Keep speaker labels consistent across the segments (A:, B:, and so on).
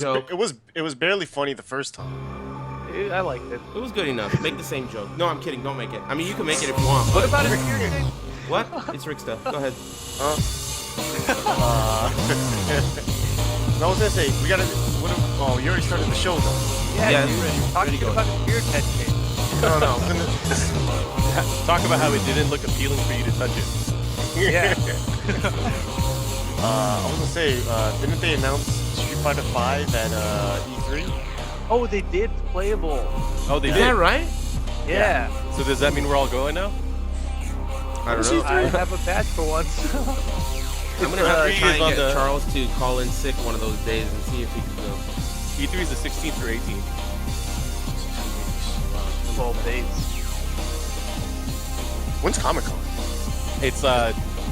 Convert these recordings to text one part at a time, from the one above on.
A: joke.
B: It was barely funny the first time.
C: I liked it.
A: It was good enough. Make the same joke. No, I'm kidding. Don't make it. I mean, you can make it if you want.
C: What
A: But
C: about his beard thing?
A: what? It's Rick stuff. Go ahead.
B: I was gonna say we gotta. Oh, you already started the show though.
A: Yeah,
C: dude,
A: it's
C: talking
A: ready to go.
C: about his beard head shape.
B: No.
D: Talk about how it didn't look appealing for you to touch it.
C: Yeah.
B: I was gonna say, didn't they announce Street Fighter 5 at E3?
C: Oh, they did playable.
D: Oh, they
A: Is
D: did.
A: that right?
C: Yeah.
D: So does that mean we're all going now?
A: I don't know.
C: I have a badge for once.
A: I'm gonna have to
D: E3
A: try
D: is
A: and
D: on
A: get
D: the-
A: Charles to call in sick one of those days and see if he can go.
D: E3 is the 16th through 18th.
C: 12 days.
B: When's Comic Con?
D: It's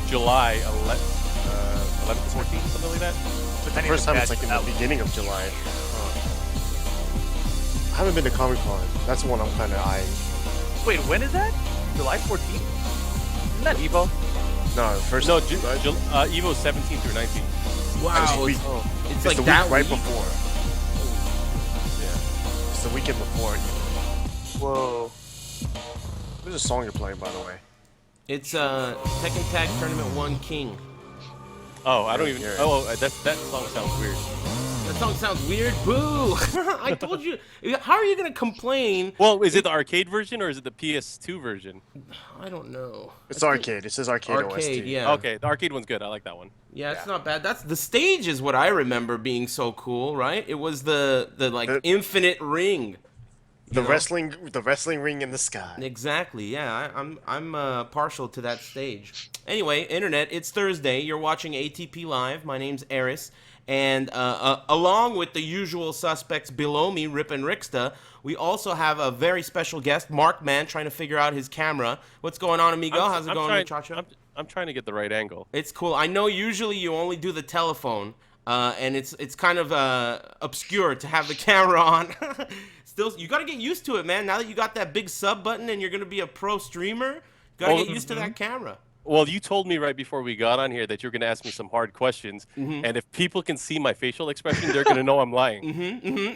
D: July 11th to 14th, something like that.
C: But
B: The first time it's like in the beginning of July. I haven't been to Comic Con. That's the one I'm kind of eyeing.
C: Wait, when is that? July 14th? Isn't that Evo?
B: No, the first.
D: No, Evo 17th through 19th.
A: Wow,
B: It's the
A: it's,
B: week.
A: it's
B: It's
A: like
B: the
A: that
B: week right
A: week?
B: before. Yeah, it's the weekend before.
C: Whoa.
B: What's the song you're playing, by the way?
A: It's Tekken Tag Tournament 1 King.
D: Oh, I don't even.
B: Yeah.
D: Oh, that song sounds weird.
A: That song sounds weird. Boo! I told you. How are you gonna complain?
D: Well, is it the arcade version or is it the PS2 version?
A: I don't know.
B: It's arcade. It says arcade OST.
A: Arcade, yeah.
D: Okay, the arcade one's good. I like that one.
A: Yeah, it's not bad. That's the stage is what I remember being so cool, right? It was the like
B: The-
A: infinite ring.
B: The
A: know?
B: wrestling ring in the sky.
A: Exactly. Yeah, I'm partial to that stage. Anyway, internet. It's Thursday. You're watching ATP Live. My name's Eris, and along with the usual suspects below me, Rip and Rixta, we also have a very special guest, Mark Man, trying to figure out his camera. What's going on, amigo? How's it going, muchacho?
D: I'm trying to get the right angle.
A: It's cool. I know usually you only do the telephone, and it's kind of obscure to have the camera on. Still, you got to get used to it, man. Now that you got that big sub button and you're going to be a pro streamer, you got to get used to that camera.
D: Well, you told me right before we got on here that you're going to ask me some hard questions, and if people can see my facial expression, they're going to know I'm lying.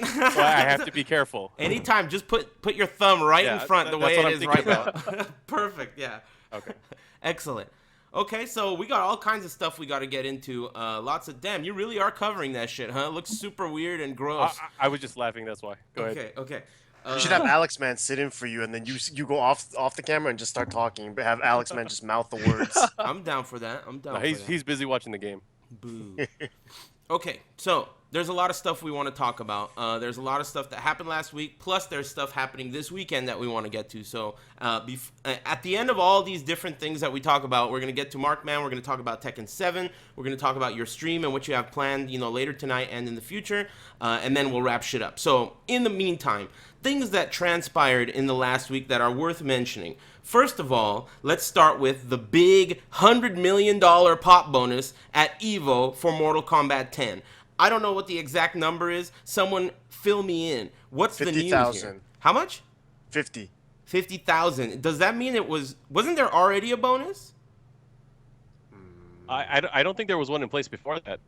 D: So I have to be careful.
A: Anytime, just put your thumb right in
D: Yeah,
A: front the way
D: that's
A: it
D: what
A: is
D: I'm
A: right
D: thinking
A: now. Perfect, yeah.
D: Okay.
A: Excellent. Okay, so we got all kinds of stuff we got to get into. Lots of damn, you really are covering that shit, huh? It looks super weird and gross.
D: I was just laughing. That's why. Go ahead.
A: Okay.
B: You should have Alex Man sit in for you, and then you go off the camera and just start talking, but have Alex Man just mouth the words.
A: I'm down for that. I'm down
D: No,
A: for that.
D: he's busy watching the game.
A: Boo. Okay, so there's a lot of stuff we want to talk about. There's a lot of stuff that happened last week, plus there's stuff happening this weekend that we want to get to. So at the end of all these different things that we talk about, we're going to get to Mark Man. We're going to talk about Tekken 7. We're going to talk about your stream and what you have planned, later tonight and in the future. And then we'll wrap shit up. So in the meantime, things that transpired in the last week that are worth mentioning. First of all, let's start with the big $100 million pop bonus at EVO for Mortal Kombat 10. I don't know what the exact number is. Someone fill me in. What's the news
B: 50,000.
A: here? How much?
B: 50.
A: 50,000. Does that mean wasn't there already a bonus?
D: I don't think there was one in place before that.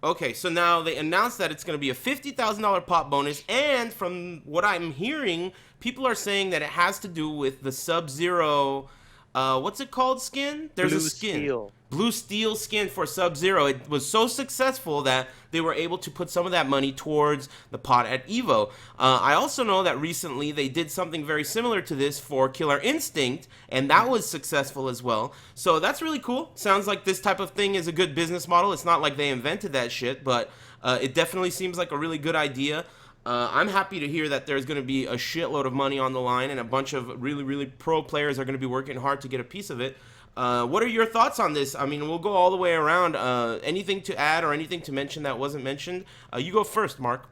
A: Okay, so now they announced that it's going to be a $50,000 pop bonus, and from what I'm hearing, people are saying that it has to do with the Sub-Zero, what's it called, skin? There's
C: Blue
A: a skin.
C: Steel.
A: Blue Steel skin for Sub-Zero. It was so successful that they were able to put some of that money towards the pot at EVO. I also know that recently they did something very similar to this for Killer Instinct, and that was successful as well. So that's really cool. Sounds like this type of thing is a good business model. It's not like they invented that shit, but it definitely seems like a really good idea. I'm happy to hear that there's going to be a shitload of money on the line, and a bunch of really, really pro players are going to be working hard to get a piece of it. What are your thoughts on this? I mean, we'll go all the way around. Anything to add or anything to mention that wasn't mentioned? You go first, Mark.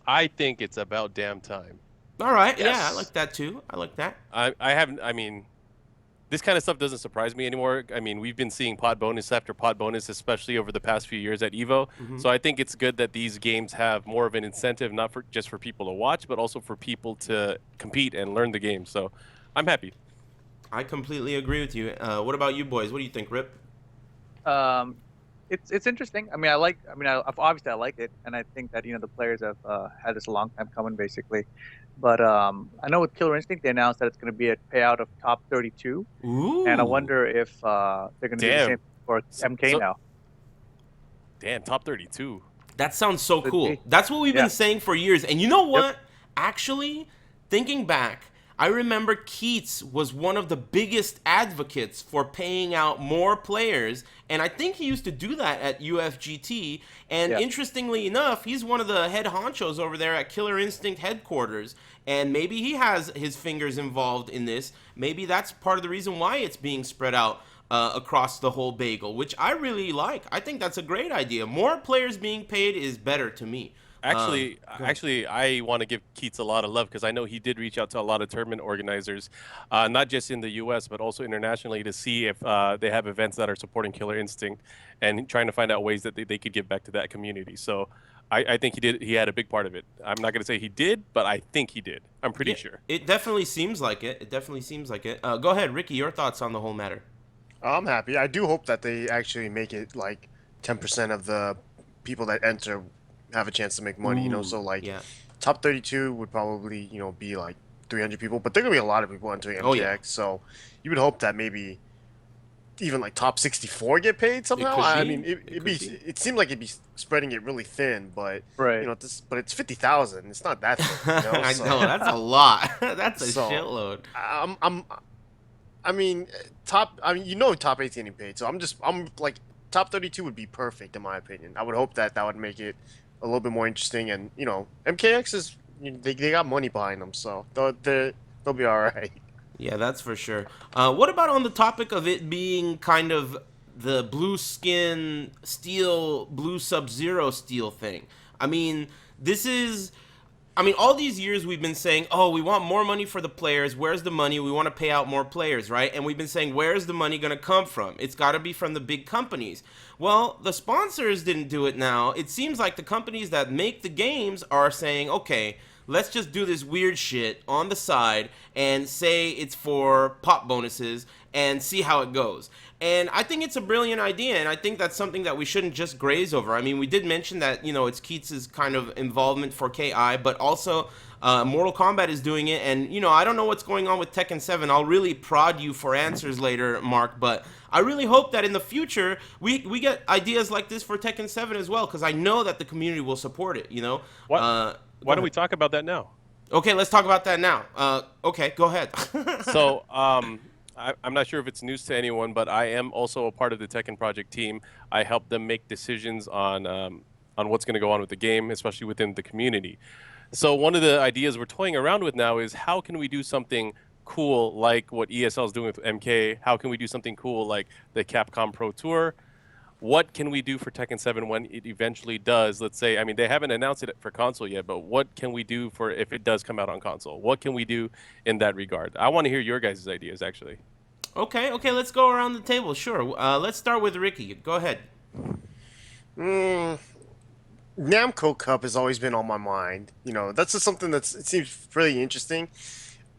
D: I think it's about damn time.
A: All right.
B: Yes.
A: Yeah, I like that too. I like that.
D: I haven't. I mean, this kind of stuff doesn't surprise me anymore. I mean, we've been seeing pod bonus after pod bonus, especially over the past few years at EVO. So I think it's good that these games have more of an incentive, not just for people to watch, but also for people to compete and learn the game. So I'm happy.
A: I completely agree with you. What about you boys? What do you think, Rip?
C: It's interesting. I mean, obviously I like it, and I think that the players have had this a long time coming, basically. But I know with Killer Instinct they announced that it's going to be a payout of top 32, and I
A: Ooh,
C: wonder if they're going to do the same
D: Damn.
C: for
D: So,
C: MK
D: so
C: now.
D: damn, top 32.
A: that sounds so
C: Could
A: cool.
C: be.
A: That's what we've
C: Yeah.
A: been saying for years. And you know
C: Yep.
A: what? Actually, thinking back, I remember Keats was one of the biggest advocates for paying out more players, and I think he used to do that at UFGT. And
C: Yeah.
A: interestingly enough, he's one of the head honchos over there at Killer Instinct headquarters, and maybe he has his fingers involved in this. Maybe that's part of the reason why it's being spread out across the whole bagel, which I really like. I think that's a great idea. More players being paid is better to me.
D: Actually,
A: Go ahead.
D: actually, I want to give Keats a lot of love because I know he did reach out to a lot of tournament organizers, not just in the U.S. but also internationally, to see if they have events that are supporting Killer Instinct and trying to find out ways that they could give back to that community. So, I think he did. He had a big part of it. I'm not going to say he did, but I think he did. I'm pretty
A: Yeah,
D: sure.
A: it definitely seems like it. It definitely seems like it. Go ahead, Ricky. Your thoughts on the whole matter?
B: I'm happy. I do hope that they actually make it like 10% of the people that enter have a chance to make money.
A: Ooh,
B: So like
A: yeah.
B: top 32 would probably be like 300 people, but there are gonna be a lot of people entering
A: Oh yeah.
B: MKX. So you would hope that maybe even like top 64 get paid
A: It
B: somehow.
A: could
B: I
A: be.
B: mean,
A: It could be.
B: it seemed like it'd be spreading it really thin, but
C: Right.
B: but it's 50,000. It's not that thin.
A: I know
B: So
A: that's a lot. That's a
B: so
A: shitload.
B: I'm I mean, top. I mean, top 8's getting paid, so I'm like top 32 would be perfect in my opinion. I would hope that would make it a little bit more interesting, and MKX is they got money behind them, so they'll be all right.
A: Yeah, that's for sure. What about on the topic of it being kind of the blue skin steel, blue sub zero steel thing? I mean, this is. I mean, all these years we've been saying, oh, we want more money for the players. Where's the money? We want to pay out more players, right? And we've been saying, where's the money going to come from? It's got to be from the big companies. Well, the sponsors didn't do it now. It seems like the companies that make the games are saying, okay, let's just do this weird shit on the side and say it's for pop bonuses and see how it goes. And I think it's a brilliant idea, and I think that's something that we shouldn't just graze over. I mean, we did mention that, it's Keats' kind of involvement for KI, but also Mortal Kombat is doing it, and, I don't know what's going on with Tekken 7. I'll really prod you for answers later, Mark, but I really hope that in the future we get ideas like this for Tekken 7 as well, because I know that the community will support it.
D: What?
A: Go
D: Why don't we
A: ahead.
D: talk about that now?
A: Okay, let's talk about that now. Okay, go ahead.
D: So, I'm not sure if it's news to anyone, but I am also a part of the Tekken Project team. I help them make decisions on what's going to go on with the game, especially within the community. So one of the ideas we're toying around with now is how can we do something cool like what ESL is doing with MK? How can we do something cool like the Capcom Pro Tour? What can we do for Tekken 7 when it eventually does? Let's say, I mean, they haven't announced it for console yet, but what can we do for if it does come out on console? What can we do in that regard? I want to hear your guys' ideas, actually.
A: Okay, let's go around the table. Sure. Let's start with Ricky. Go ahead.
B: Mm, Namco Cup has always been on my mind. That's just something it seems really interesting.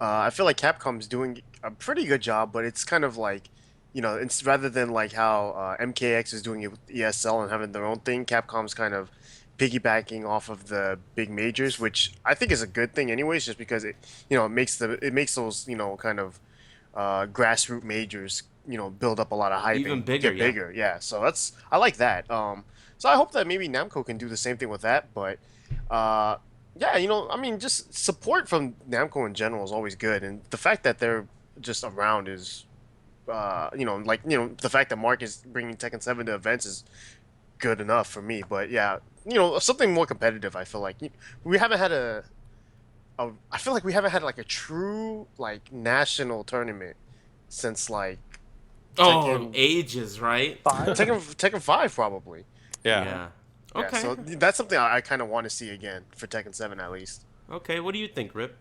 B: I feel like Capcom's doing a pretty good job, but it's kind of like, it's rather than like how MKX is doing it with ESL and having their own thing, Capcom's kind of piggybacking off of the big majors, which I think is a good thing, anyways, just because it makes those kind of grassroots majors build up a lot of hype
A: Even
B: and
A: bigger,
B: get
A: yeah.
B: bigger. Yeah, so I like that. So I hope that maybe Namco can do the same thing with that, but. Yeah, I mean, just support from Namco in general is always good, and the fact that they're just around is, the fact that Mark is bringing Tekken 7 to events is good enough for me. But yeah, something more competitive. I feel like we haven't had I feel like we haven't had like a true like national tournament since like
A: Oh,
B: Tekken,
A: ages, right?
B: Tekken 5 probably.
D: Yeah.
A: Yeah.
B: Yeah,
A: Okay.
B: so that's something I kind of want to see again for Tekken 7 at least.
A: Okay. What do you think, Rip?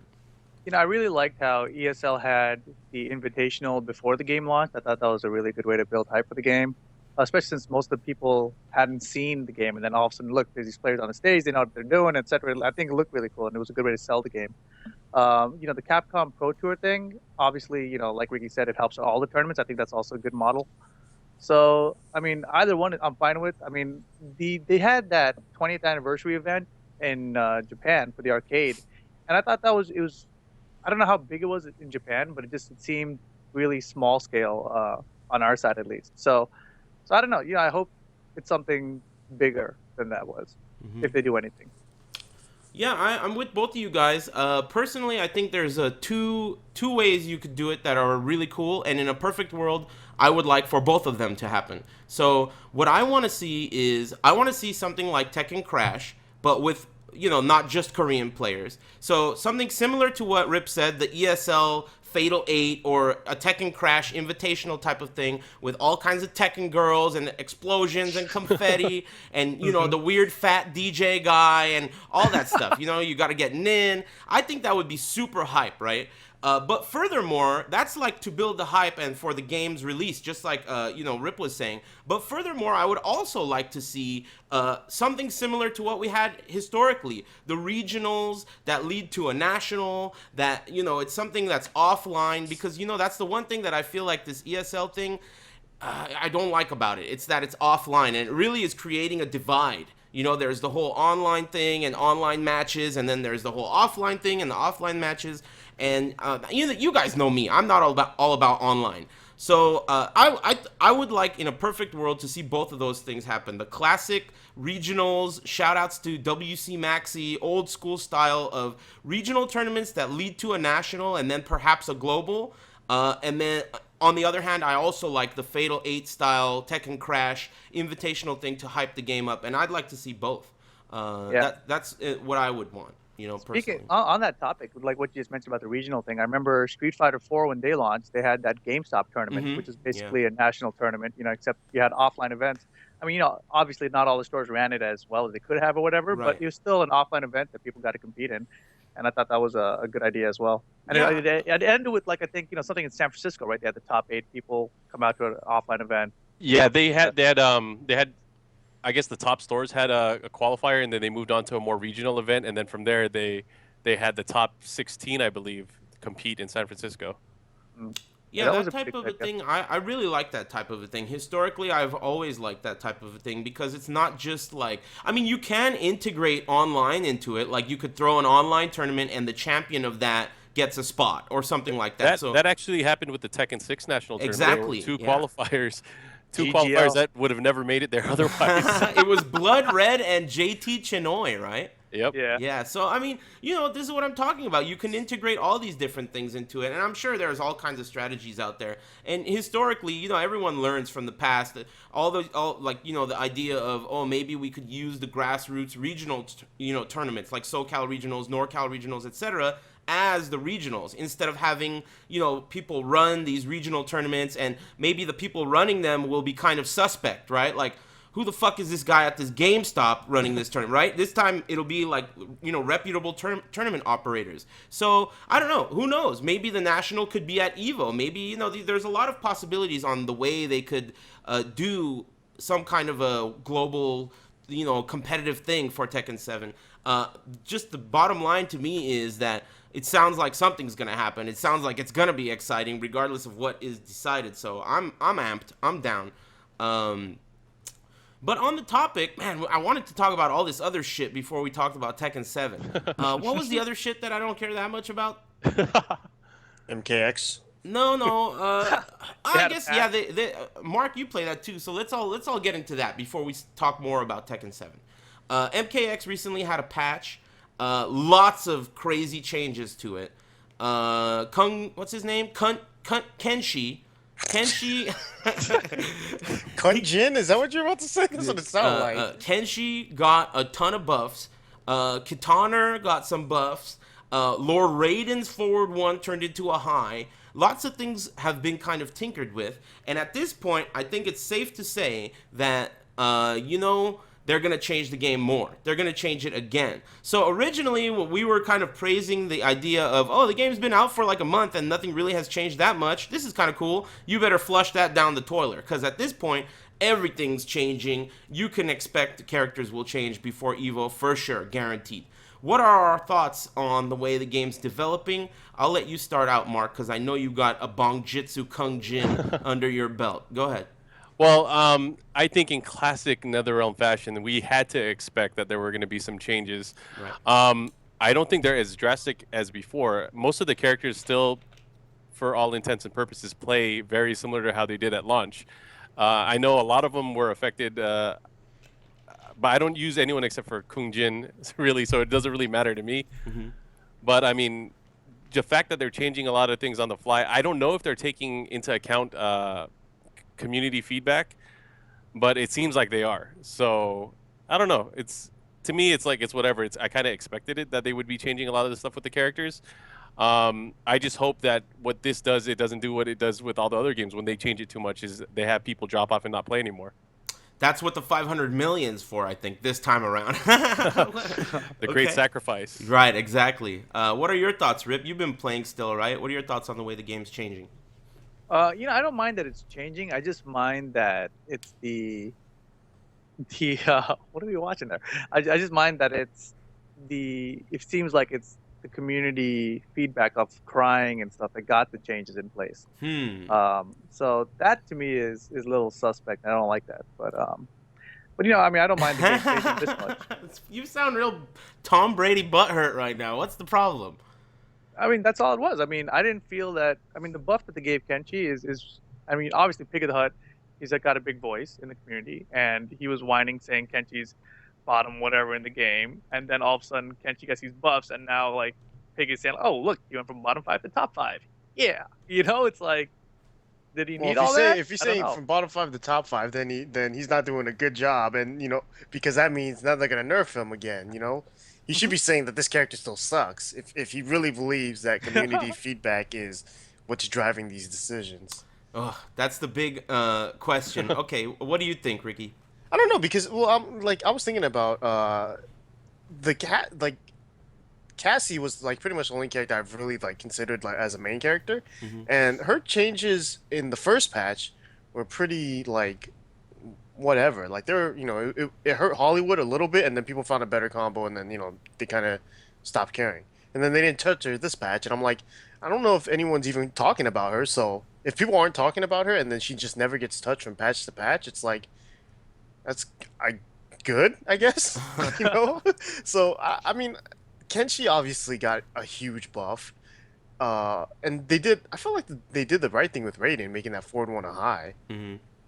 C: I really liked how ESL had the Invitational before the game launched. I thought that was a really good way to build hype for the game, especially since most of the people hadn't seen the game, and then all of a sudden, look, there's these players on the stage, they know what they're doing, etc. I think it looked really cool, and it was a good way to sell the game. The Capcom Pro Tour thing, obviously, like Ricky said, it helps all the tournaments. I think that's also a good model. So I mean, either one I'm fine with. I mean, they had that 20th anniversary event in Japan for the arcade, and I thought that was it was. I don't know how big it was in Japan, but it seemed really small scale on our side at least. So I don't know. You know, I hope it's something bigger than that was, if they do anything.
A: Yeah, I'm with both of you guys. Personally, I think there's two ways you could do it that are really cool, and in a perfect world, I would like for both of them to happen. So what I want to see is I want to see something like Tekken Crash, but with not just Korean players. So something similar to what Rip said, the ESL Fatal 8 or a Tekken Crash invitational type of thing with all kinds of Tekken girls and explosions and confetti and, the weird fat DJ guy and all that stuff. You got to get Nin. I think that would be super hype, right? But furthermore, that's like to build the hype and for the game's release, just like Rip was saying. But furthermore, I would also like to see something similar to what we had historically, the regionals that lead to a national. That it's something that's offline because that's the one thing that I feel like this ESL thing I don't like about it. It's that it's offline and it really is creating a divide. There's the whole online thing and online matches, and then there's the whole offline thing and the offline matches. And you guys know me. I'm not all about online. So I would like in a perfect world to see both of those things happen. The classic regionals, shout outs to WC Maxi, old school style of regional tournaments that lead to a national and then perhaps a global. And then on the other hand, I also like the Fatal 8 style Tekken Crash invitational thing to hype the game up. And I'd like to see both. That's what I would want. Personally.
C: Speaking on that topic, like what you just mentioned about the regional thing, I remember Street Fighter 4 when they launched, they had that GameStop tournament, which is basically a national tournament, except you had offline events. I mean, obviously not all the stores ran it as well as they could have or whatever,
A: Right.
C: but it was still an offline event that people got to compete in. And I thought that was a good idea as well. And it ended with, like, I think, something in San Francisco, right? They had the top 8 people come out to an offline event.
D: Yeah, they had I guess the top stores had a qualifier, and then they moved on to a more regional event, and then from there they had the top 16, I believe, compete in San Francisco.
A: Yeah, that type of a thing, I really like that type of a thing. Historically, I've always liked that type of a thing because it's not just like, I mean, you can integrate online into it. Like, you could throw an online tournament and the champion of that gets a spot or something like that.
D: That actually happened with the Tekken 6 national tournament.
A: Exactly.
D: Two qualifiers that would have never made it there otherwise.
A: It was Blood Red and JT Chinoy, right?
D: Yep.
A: Yeah. So, I mean, this is what I'm talking about. You can integrate all these different things into it. And I'm sure there's all kinds of strategies out there. And historically, everyone learns from the past that the idea of, maybe we could use the grassroots regional, tournaments like SoCal regionals, NorCal regionals, etc., as the regionals instead of having people run these regional tournaments, and maybe the people running them will be kind of suspect, right? Like, who the fuck is this guy at this GameStop running this tournament, right? This time it'll be like reputable tournament operators. So I don't know, who knows, maybe the national could be at Evo. Maybe there's a lot of possibilities on the way they could do some kind of a global competitive thing for Tekken 7. Just the bottom line to me is that it sounds like something's gonna happen. It sounds like it's gonna be exciting, regardless of what is decided. So I'm amped. I'm down. But on the topic, man, I wanted to talk about all this other shit before we talked about Tekken 7. What was the other shit that I don't care that much about?
B: MKX.
A: No. I guess they Mark, you play that too. So let's all get into that before we talk more about Tekken 7. MKX recently had a patch. Lots of crazy changes to it. What's his name? Kenshi.
B: Kunjin? Is that what you're about to say? That's what it sounded like.
A: Kenshi got a ton of buffs. Kitaner got some buffs. Lord Raiden's forward one turned into a high. Lots of things have been kind of tinkered with. And at this point, I think it's safe to say that, they're going to change the game more. They're going to change it again. So originally, we were kind of praising the idea of, the game's been out for like a month and nothing really has changed that much. This is kind of cool. You better flush that down the toilet. Because at this point, everything's changing. You can expect the characters will change before Evo for sure, guaranteed. What are our thoughts on the way the game's developing? I'll let you start out, Mark, because I know you got a Bongjitsu Kung Jin under your belt. Go ahead.
D: Well, I think in classic NetherRealm fashion, we had to expect that there were going to be some changes.
A: Right.
D: I don't think they're as drastic as before. Most of the characters still, for all intents and purposes, play very similar to how they did at launch. I know a lot of them were affected, but I don't use anyone except for Kung Jin, really, so it doesn't really matter to me.
A: Mm-hmm.
D: But I mean, the fact that they're changing a lot of things on the fly, I don't know if they're taking into account community feedback, but it seems like they are. So I don't know. It's to me, it's like it's whatever. It's I kind of expected it that they would be changing a lot of the stuff with the characters. I just hope that what this does, it doesn't do what it does with all the other games when they change it too much. Is they have people drop off and not play anymore.
A: That's what the 500 million's for, I think, this time around.
D: The great sacrifice.
A: Right, exactly. What are your thoughts, Rip? You've been playing still, right? What are your thoughts on the way the game's changing?
C: I don't mind that it's changing. I just mind that it's the what are we watching there? I just mind that it seems like it's the community feedback of crying and stuff that got the changes in place. So that to me is a little suspect. I don't like that, but I mean, I don't mind the game changing this much.
A: You sound real Tom Brady butthurt right now. What's the problem?
C: I mean, that's all it was. I mean, I didn't feel that. I mean, the buff that they gave Kenshi is. I mean, obviously, Pig of the Hut, he's got a big voice in the community, and he was whining, saying Kenshi's bottom whatever in the game, and then all of a sudden Kenshi gets these buffs, and now like Pig is saying, "Oh, look, you went from bottom 5 to top 5." Yeah, it's like, did he need all that?
B: If you're saying from bottom 5 to top 5, then he's not doing a good job, and because that means now they're gonna nerf him again. He should be saying that this character still sucks if he really believes that community feedback is what's driving these decisions.
A: Oh, that's the big question. Okay, what do you think, Ricky?
B: I don't know because I was thinking about the cat Cassie was like pretty much the only character I've really like considered like as a main character, and her changes in the first patch were pretty like whatever. Like they're it hurt Hollywood a little bit, and then people found a better combo, and then they kind of stopped caring, and then they didn't touch her this patch, and I'm like, I don't know if anyone's even talking about her. So if people aren't talking about her, and then she just never gets touched from patch to patch, it's like that's good, I guess. So I mean. Kenshi obviously got a huge buff, and I felt like they did the right thing with Raiden, making that forward one a high.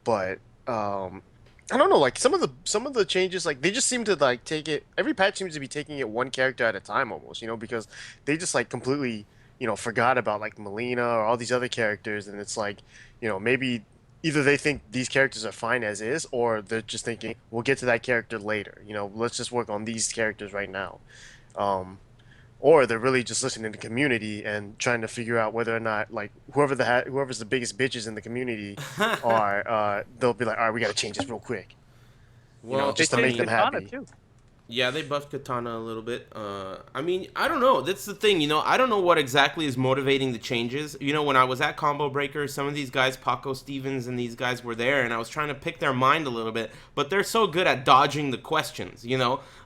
B: But I don't know, like some of the changes, like they just seem to like take it. Every patch seems to be taking it one character at a time, almost, because they just like completely, forgot about like Melina or all these other characters, and it's like, maybe either they think these characters are fine as is, or they're just thinking we'll get to that character later. Let's just work on these characters right now. Or they're really just listening to the community and trying to figure out whether or not like whoever's the biggest bitches in the community are they'll be like, all right, we got to change this real quick.
A: Well,
B: just to make them happy.
C: Too.
A: Yeah, they buffed Katana a little bit. I mean, I don't know. That's the thing, I don't know what exactly is motivating the changes. When I was at Combo Breaker, some of these guys, Paco Stevens and these guys were there, and I was trying to pick their mind a little bit, but they're so good at dodging the questions,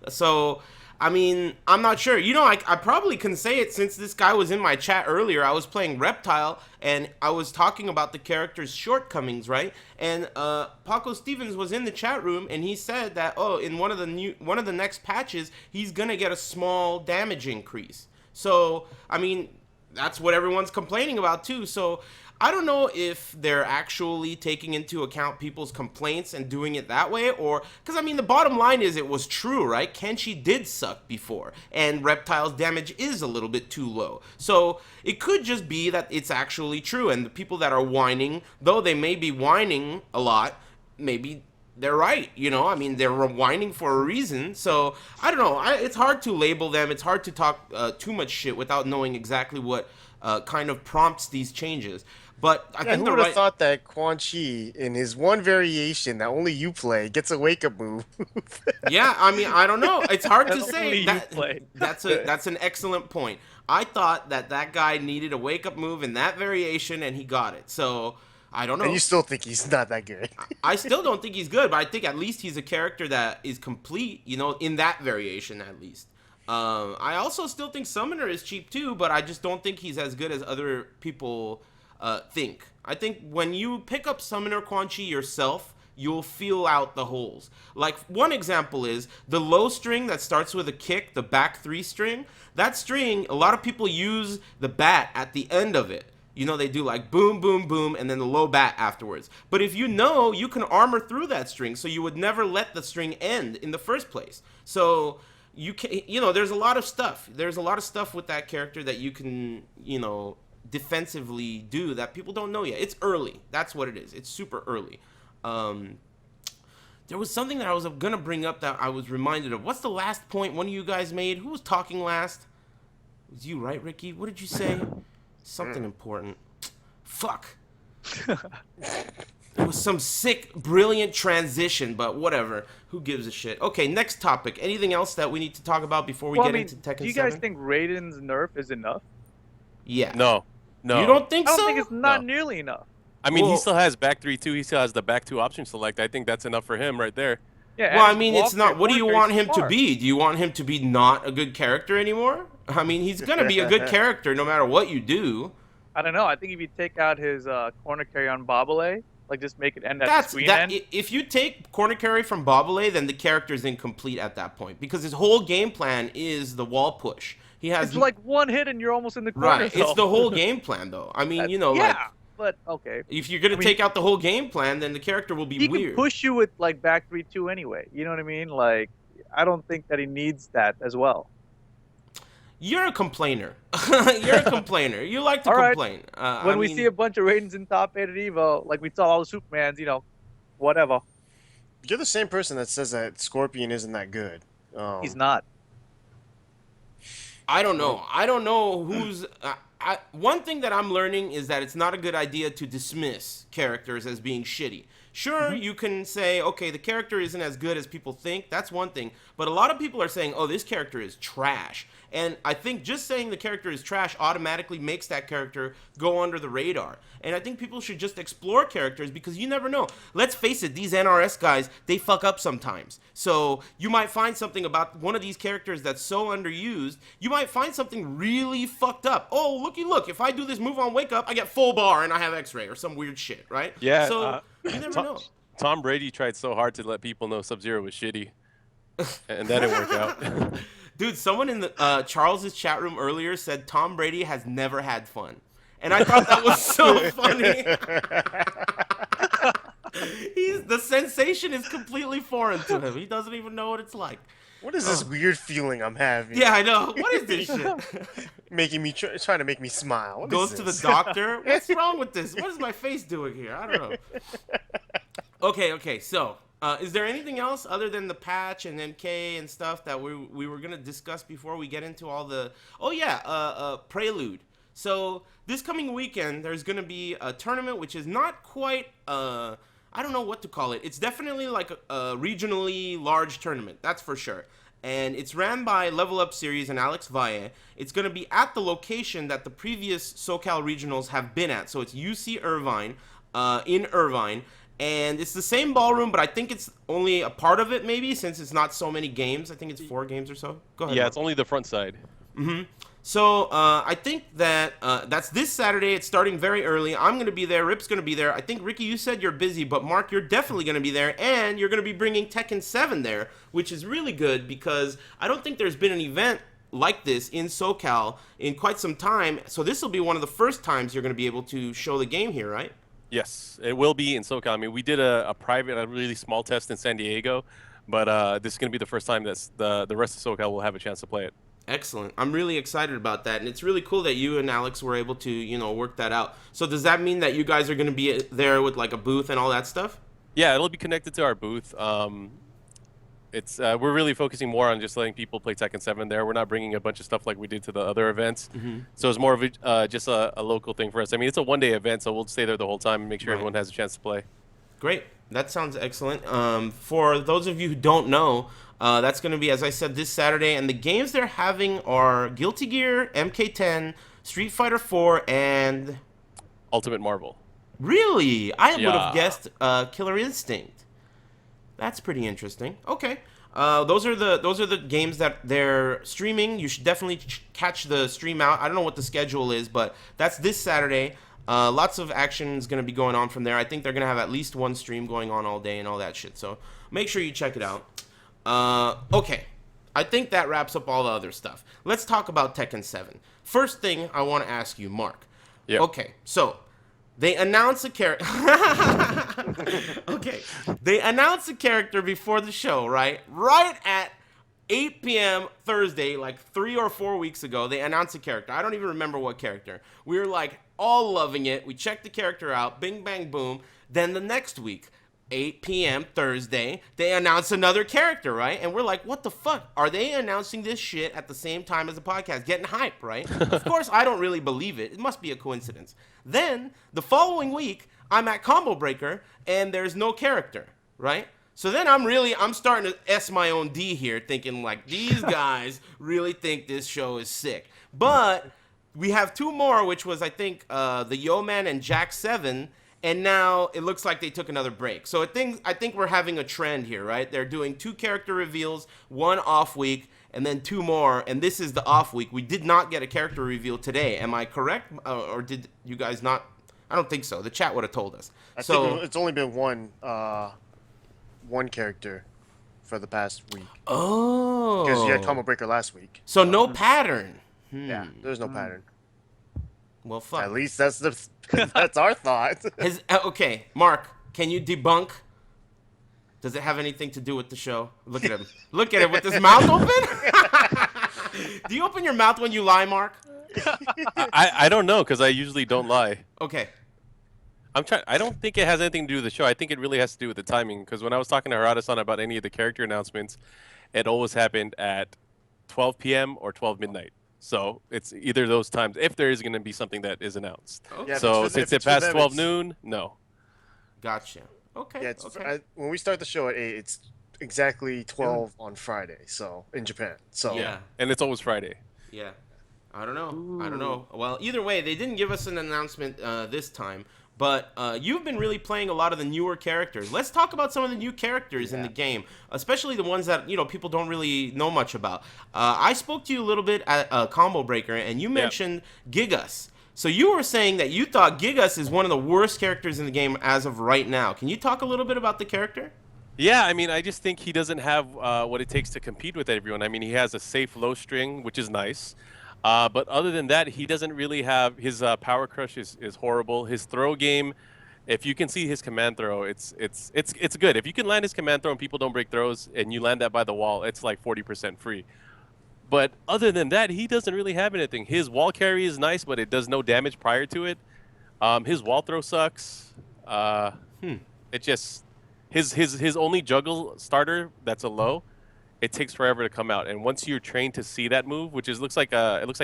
A: So I mean, I'm not sure. I probably can say it since this guy was in my chat earlier. I was playing Reptile, and I was talking about the character's shortcomings, right? And Paco Stevens was in the chat room, and he said that, in one of the next patches, he's gonna get a small damage increase. So, I mean, that's what everyone's complaining about too. So I don't know if they're actually taking into account people's complaints and doing it that way, or because I mean the bottom line is it was true, right? Kenshi did suck before, and Reptile's damage is a little bit too low. So it could just be that it's actually true, and the people that are whining, though they may be whining a lot, maybe they're right, I mean, they're whining for a reason. So I don't know. It's hard to label them. It's hard to talk too much shit without knowing exactly what kind of prompts these changes. But I think
B: who would have thought that Quan Chi, in his one variation that only you play, gets a wake-up move?
A: Yeah, I mean, I don't know. It's hard to say.
C: Play.
A: That's an excellent point. I thought that guy needed a wake-up move in that variation, and he got it. So I don't know.
B: And you still think he's not that good?
A: I still don't think he's good, but I think at least he's a character that is complete, in that variation at least. I also still think Summoner is cheap too, but I just don't think he's as good as other people think. I think when you pick up Summoner Quan Chi yourself, you'll feel out the holes. Like, one example is the low string that starts with a kick, the back 3 string. That string, a lot of people use the bat at the end of it. You know, they do like boom, boom, boom, and then the low bat afterwards. But if you know, you can armor through that string, so you would never let the string end in the first place. So you can, you know, there's a lot of stuff. There's a lot of stuff with that character that you can, you know, defensively do that people don't know yet. It's early. That's what it is. It's super early. There was something that I was gonna bring up that I was reminded of. What's the last point one of you guys made? Who was talking last? It was you, right, Ricky? What did you say? Something important. Fuck. It was some sick, brilliant transition, but whatever. Who gives a shit? Okay, next topic. Anything else that we need to talk about before we get into Tekken 7?
C: Do you guys think Raiden's nerf is enough?
A: Yeah.
D: No.
A: You don't think so?
C: I don't think it's not nearly enough.
D: I mean,
A: Well,
D: he still has back 3-2. He still has the back 2 option select. I think that's enough for him right there.
C: Yeah.
A: Well, I
C: and
A: mean,
C: Walker
A: it's not. What do you
C: Walker's
A: want him to
C: smart.
A: be? Do you want him to be not a good character anymore? I mean, he's gonna be a good character no matter what you do.
C: I don't know. I think if you take out his corner carry on Bobble, like just make it end at the screen end.
A: If you take corner carry from Bobble, then the character's incomplete at that point because his whole game plan is the wall push. He has
C: It's like one hit and you're almost in the corner.
A: right. It's the whole game plan, though. I mean, you know,
C: yeah,
A: like
C: but okay.
A: if you're gonna take out the whole game plan, then the character will be
C: He
A: weird.
C: can push you with like back 3-2 anyway. You know what I mean? Like, I don't think that he needs that as well.
A: You're a complainer. You're a complainer. You like to
C: All right.
A: complain.
C: When we see a bunch of Raidens in top 8 at Evo, like we saw all the Supermans, you know, whatever.
B: You're the same person that says that Scorpion isn't that good.
C: He's not.
A: I don't know. I don't know who's. One thing that I'm learning is that it's not a good idea to dismiss characters as being shitty. Sure, you can say, okay, the character isn't as good as people think. That's one thing. But a lot of people are saying, oh, this character is trash. And I think just saying the character is trash automatically makes that character go under the radar. And I think people should just explore characters because you never know. Let's face it, these NRS guys, they fuck up sometimes. So you might find something about one of these characters that's so underused. You might find something really fucked up. Oh, looky look, if I do this move on Wake Up, I get full bar and I have X-Ray or some weird shit, right?
D: Yeah.
A: So you never know.
D: Tom Brady tried so hard to let people know Sub-Zero was shitty, and that didn't work out.
A: Dude, someone in the Charles's chat room earlier said Tom Brady has never had fun. And I thought that was so funny. The sensation is completely foreign to him. He doesn't even know what it's like.
B: What is this weird feeling I'm having?
A: Yeah, I know. What is this shit?
B: Making me trying to make me smile. What
A: Goes
B: is
A: to the
B: this?
A: doctor. What's wrong with this? What is my face doing here? I don't know. Okay. So, is there anything else other than the patch and MK and stuff that we were gonna discuss before we get into all the? Oh yeah, Prelude. So this coming weekend, there's gonna be a tournament which is not quite. I don't know what to call it. It's definitely like a regionally large tournament. That's for sure. And it's ran by Level Up Series and Alex Valle. It's going to be at the location that the previous SoCal Regionals have been at. So it's UC Irvine, in Irvine. And it's the same ballroom, but I think it's only a part of it maybe since it's not so many games. I think it's 4 games or so. Go ahead.
D: Yeah,
A: Mark.
D: it's only the front side.
A: Mm-hmm. So I think that that's this Saturday. It's starting very early. I'm going to be there. Rip's going to be there. I think, Ricky, you said you're busy, but Mark, you're definitely going to be there. And you're going to be bringing Tekken 7 there, which is really good because I don't think there's been an event like this in SoCal in quite some time. So this will be one of the first times you're going to be able to show the game here, right?
D: Yes, it will be in SoCal. I mean, we did a private, a really small test in San Diego, but this is going to be the first time that the rest of SoCal will have a chance to play it.
A: Excellent. I'm really excited about that, and it's really cool that you and Alex were able to, work that out. So does that mean that you guys are going to be there with like a booth and all that stuff?
D: Yeah, it'll be connected to our booth. It's we're really focusing more on just letting people play Tekken 7 there. We're not bringing a bunch of stuff like we did to the other events.
A: Mm-hmm.
D: So it's more of just a local thing for us. I mean, it's a one-day event, so we'll stay there the whole time and make sure
A: Right.
D: everyone has a chance to play.
A: Great. That sounds excellent. For those of you who don't know, that's going to be, as I said, this Saturday. And the games they're having are Guilty Gear, MK10, Street Fighter 4, and...
D: Ultimate Marvel.
A: Really? I would have
D: Yeah.
A: guessed Killer Instinct. That's pretty interesting. Okay. Those are the games that they're streaming. You should definitely catch the stream out. I don't know what the schedule is, but that's this Saturday. Lots of action is going to be going on from there. I think they're going to have at least one stream going on all day and all that shit. So make sure you check it out. Okay. I think that wraps up all the other stuff. Let's talk about Tekken 7. First thing I want to ask you, Mark.
D: Yep.
A: Okay, so they announced a character. Okay, they announced a character before the show, right? Right at 8 p.m. Thursday, like 3 or 4 weeks ago, they announced a character. I don't even remember what character. We were like all loving it. We checked the character out. Bing, bang, boom. Then the next week, 8 p.m. Thursday, they announced another character, right? And we're like, what the fuck? Are they announcing this shit at the same time as the podcast? Getting hype, right? Of course, I don't really believe it. It must be a coincidence. Then, the following week, I'm at Combo Breaker, and there's no character, right? So then I'm starting to S my own D here, thinking like, these guys really think this show is sick. But we have 2 more, which was, I think, the Yo-Man and Jack 7, and now it looks like they took another break. So I think we're having a trend here, right? They're doing 2 character reveals, 1 off week, and then 2 more, and this is the off week. We did not get a character reveal today. Am I correct? Or did you guys not? I don't think so. The chat would have told us.
B: I think it's only been one character for the past week.
A: Oh.
B: Because you had Combo Breaker last week.
A: So no pattern.
B: Yeah, there's no pattern.
A: Well, fuck.
B: At least that's our thought.
A: Okay, Mark, can you debunk? Does it have anything to do with the show? Look at him. Look at him with his mouth open. Do you open your mouth when you lie, Mark?
D: I don't know, because I usually don't lie.
A: Okay.
D: I don't think it has anything to do with the show. I think it really has to do with the timing. Because when I was talking to Harada-san about any of the character announcements, it always happened at 12 p.m. or 12 midnight. So it's either of those times if there is going to be something that is announced.
A: Okay.
B: Yeah,
D: So
B: if
D: since
B: it's
D: it passed
B: for them,
D: 12
B: it's-
D: noon, no.
A: Gotcha. Okay.
B: Yeah,
A: okay.
B: when we start the show at 8, it's exactly 12 on Friday. So in Japan. So
A: Yeah.
D: And it's always Friday.
A: Yeah. I don't know. Well, either way, they didn't give us an announcement this time. But you've been really playing a lot of the newer characters. Let's talk about some of the new characters in the game, especially the ones that people don't really know much about. I spoke to you a little bit at Combo Breaker, and you mentioned Gigas. So you were saying that you thought Gigas is one of the worst characters in the game as of right now. Can you talk a little bit about the character?
D: Yeah, I mean, I just think he doesn't have what it takes to compete with everyone. I mean, he has a safe low string, which is nice. But other than that, he doesn't really have his power crush is horrible. His throw game, if you can see his command throw, it's good. If you can land his command throw and people don't break throws and you land that by the wall, it's like 40% free. But other than that, he doesn't really have anything. His wall carry is nice, but it does no damage prior to it. His wall throw sucks. It just his only juggle starter that's a low. It takes forever to come out, and once you're trained to see that move, which looks like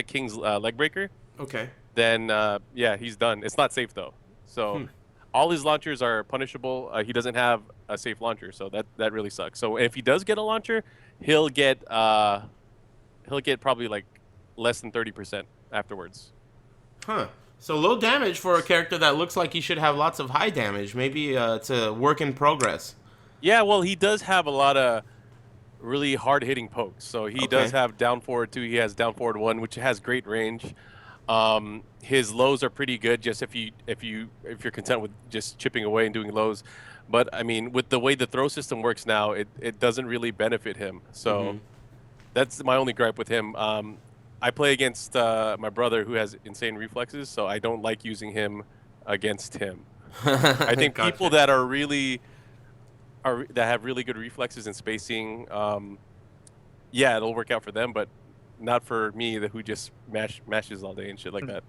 D: King's leg breaker,
A: Okay.
D: then yeah, he's done. It's not safe though, so all his launchers are punishable. He doesn't have a safe launcher, so that really sucks. So if he does get a launcher, he'll get probably like less than 30% afterwards.
A: Huh. So low damage for a character that looks like he should have lots of high damage. Maybe it's a work in progress.
D: Yeah, well, he does have a lot of really hard-hitting pokes. So he does have down forward 2. He has down forward 1, which has great range. His lows are pretty good. Just if you're content with just chipping away and doing lows, but I mean, with the way the throw system works now, it doesn't really benefit him. So that's my only gripe with him. I play against my brother who has insane reflexes, so I don't like using him against him. I think people that are really that have really good reflexes and spacing, yeah, it'll work out for them, but not for me, who just mashes all day and shit like that.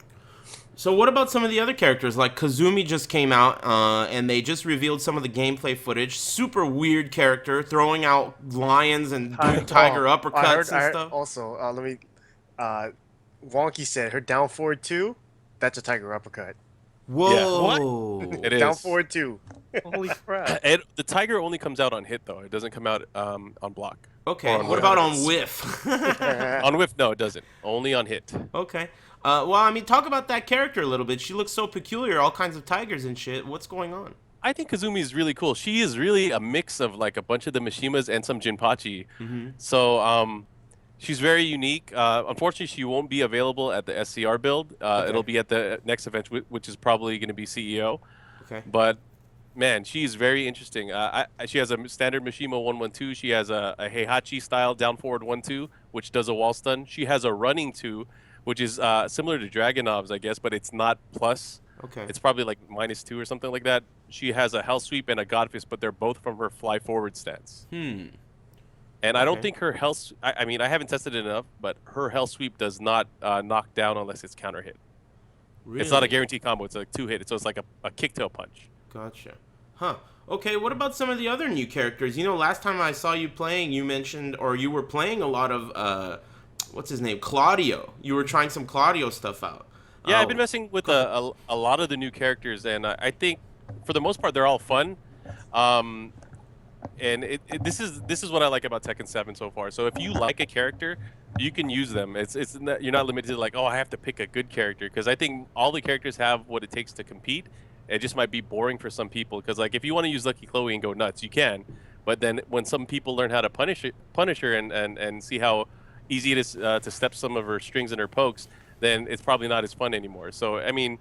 A: So what about some of the other characters? Like Kazumi just came out, and they just revealed some of the gameplay footage. Super weird character, throwing out lions and doing tiger uppercuts and stuff.
B: Also, let me. Wonky said her down forward 2. That's a tiger uppercut.
A: Whoa!
D: What? It is
B: Down forward 2.
C: Holy crap.
D: The tiger only comes out on hit though. It doesn't come out on block.
A: Okay.
D: Or on
A: What
D: whiff.
A: about on whiff?
D: On whiff, no, it doesn't. Only on hit.
A: Okay. Well, I mean, talk about that character a little bit. She looks so peculiar, all kinds of tigers and shit. What's going on?
D: I think Kazumi is really cool. She is really a mix of like a bunch of the Mishimas and some Jinpachi. So She's very unique. Unfortunately, she won't be available at the SCR build.
A: Okay.
D: It'll be at the next event, which is probably going to be CEO.
A: Okay.
D: But man, she's very interesting. She has a standard Mishima 112. She has a Heihachi style down forward 1-2, which does a wall stun. She has a running 2, which is similar to Dragonov's, I guess, but it's not plus.
A: Okay.
D: It's probably like -2 or something like that. She has a Hell Sweep and a God Fist, but they're both from her fly forward stance. And I don't
A: Okay.
D: think her health. I mean, I haven't tested it enough, but her Hell Sweep does not knock down unless it's counter hit.
A: Really?
D: It's not a guaranteed combo. It's a 2-hit. So it's like a kick tail punch.
A: Gotcha. Huh. Okay, what about some of the other new characters? You know, last time I saw you playing, you mentioned, or you were playing a lot of, what's his name? Claudio. You were trying some Claudio stuff out.
D: Yeah, I've been messing with a lot of the new characters, and I think for the most part they're all fun. And this is what I like about Tekken 7 so far. So if you like a character, you can use them. You're not limited to like, oh, I have to pick a good character, because I think all the characters have what it takes to compete. It just might be boring for some people, because like if you want to use Lucky Chloe and go nuts, you can. But then when some people learn how to punish her and see how easy it is to step some of her strings and her pokes, then it's probably not as fun anymore. So I mean,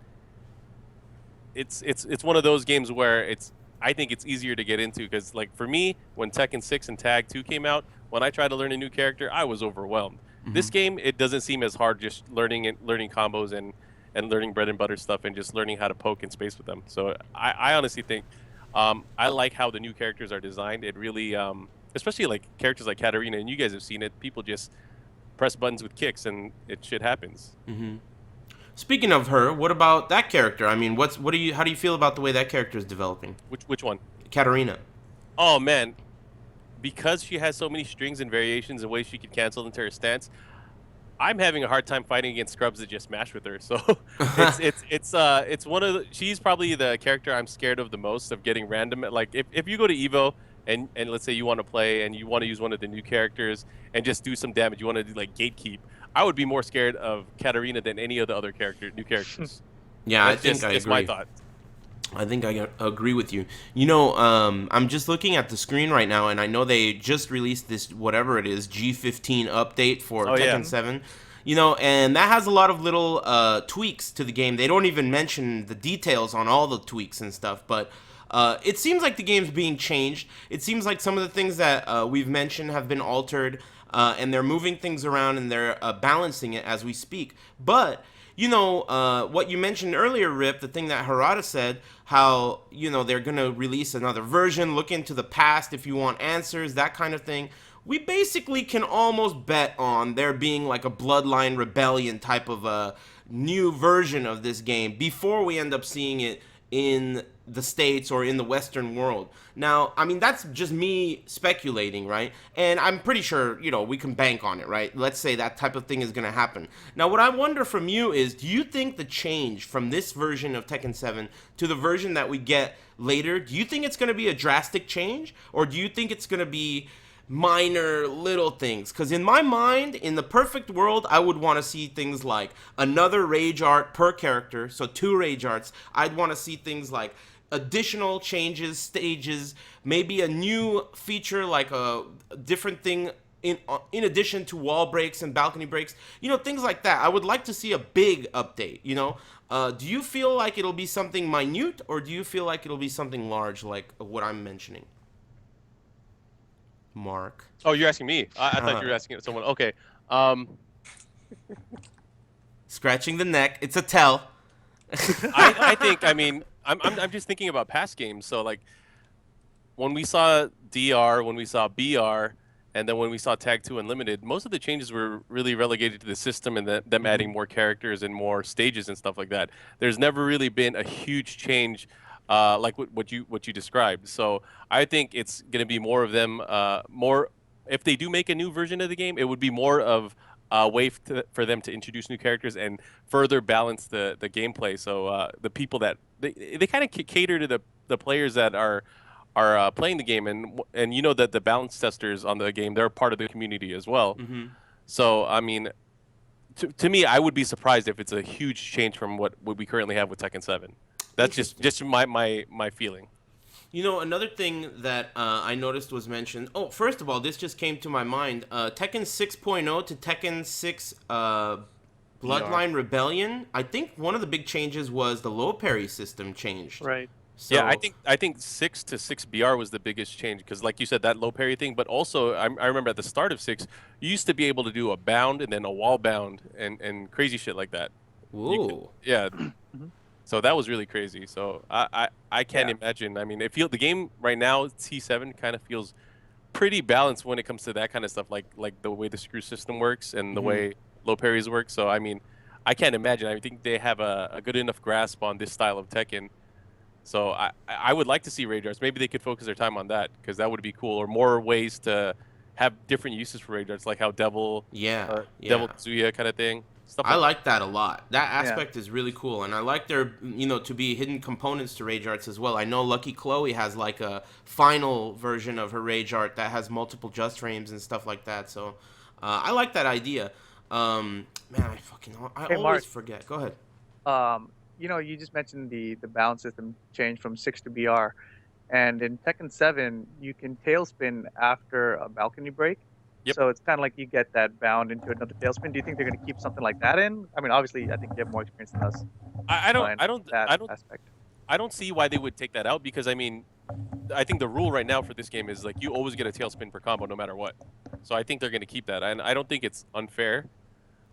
D: it's one of those games where I think it's easier to get into, because like for me, when Tekken 6 and Tag 2 came out, when I tried to learn a new character, I was overwhelmed. This game, it doesn't seem as hard, just learning combos and learning bread and butter stuff and just learning how to poke in space with them. So I honestly think I like how the new characters are designed. It really, especially like characters like Katarina, and you guys have seen it, people just press buttons with kicks and shit happens.
A: Speaking of her, what about that character? I mean, how do you feel about the way that character is developing?
D: Which one?
A: Katarina.
D: Oh man, because she has so many strings and variations and ways she can cancel into her stance, I'm having a hard time fighting against scrubs that just mash with her. So it's one of she's probably the character I'm scared of the most, of getting random. Like if you go to Evo and let's say you want to play and you want to use one of the new characters and just do some damage, you want to do like gatekeep, I would be more scared of Katarina than any of the other new characters.
A: Yeah,
D: That's
A: I think I agree.
D: It's my thought.
A: I think I agree with you. You know, I'm just looking at the screen right now, and I know they just released this, whatever it is, G15 update for Tekken 7. You know, and that has a lot of little tweaks to the game. They don't even mention the details on all the tweaks and stuff, but it seems like the game's being changed. It seems like some of the things that we've mentioned have been altered, and they're moving things around and they're balancing it as we speak. But you know, what you mentioned earlier, Rip, the thing that Harada said, how, you know, they're going to release another version, look into the past if you want answers, that kind of thing. We basically can almost bet on there being like a Bloodline Rebellion type of a new version of this game before we end up seeing it in the States or in the Western world. Now, I mean, that's just me speculating, right? And I'm pretty sure, you know, we can bank on it, right? Let's say that type of thing is going to happen. Now, what I wonder from you is, do you think the change from this version of Tekken 7 to the version that we get later, do you think it's going to be a drastic change? Or do you think it's going to be minor little things? Because in my mind, in the perfect world, I would want to see things like another rage art per character, so 2 rage arts. I'd want to see things like additional changes, stages, maybe a new feature like a different thing in addition to wall breaks and balcony breaks, you know, things like that. I would like to see a big update, you know. Do you feel like it'll be something minute, or do you feel like it'll be something large like what I'm mentioning? Mark.
D: Oh, you're asking me. I thought you were asking someone. Okay.
A: Scratching the neck. It's a tell.
D: I think. I mean, I'm just thinking about past games. So like, when we saw DR, when we saw BR, and then when we saw Tag 2 Unlimited, most of the changes were really relegated to the system and them adding more characters and more stages and stuff like that. There's never really been a huge change like what you described. So I think it's going to be more of them. More if they do make a new version of the game, it would be more of a way for them to introduce new characters and further balance the gameplay. So the people that they kind of cater to the players that are playing the game, and you know that the balance testers on the game, they're part of the community as well. So I mean, to me, I would be surprised if it's a huge change from what we currently have with Tekken 7. That's just my feeling.
A: You know, another thing that I noticed was mentioned. Oh, first of all, this just came to my mind. Tekken 6.0 to Tekken 6 Bloodline Rebellion. I think one of the big changes was the low parry system changed.
C: Right.
A: So,
D: Yeah, I think 6 to 6 BR was the biggest change because, like you said, that low parry thing. But also, I remember at the start of 6, you used to be able to do a bound and then a wall bound and crazy shit like that.
A: whoa.
D: Yeah,
C: Mhm.
D: so that was really crazy. So I can't
C: Yeah.
D: imagine. I mean, the game right now T7 kind of feels pretty balanced when it comes to that kind of stuff, like the way the screw system works and the
A: Mhm.
D: way low parries work. So I mean, I can't imagine. I think they have a good enough grasp on this style of Tekken. So I would like to see Rage Arts. Maybe they could focus their time on that because that would be cool. Or more ways to have different uses for Rage Arts, like how Devil
A: Yeah,
D: Devil
A: yeah.
D: Kazuya kind of thing. Stuff
A: I
D: like
A: like that a lot. That
C: Yeah.
A: aspect is really cool, and I like there, to be hidden components to Rage Arts as well. I know Lucky Chloe has like a final version of her Rage Art that has multiple just frames and stuff like that. So, I like that idea. Man, I
C: Hey,
A: always
C: Mark.
A: forget. Go ahead.
C: You just mentioned the balance system changed from 6 to BR, and in Tekken 7, you can tailspin after a balcony break.
D: Yep.
C: So it's kind of like you get that bound into another tailspin. Do you think they're going to keep something like that in? I mean, obviously, I think you have more experience than us
D: I don't
C: in
D: I don't
C: that
D: I don't
C: aspect.
D: I don't see why they would take that out because I mean, I think the rule right now for this game is like you always get a tailspin per combo no matter what. So I think they're going to keep that, and I don't think it's unfair.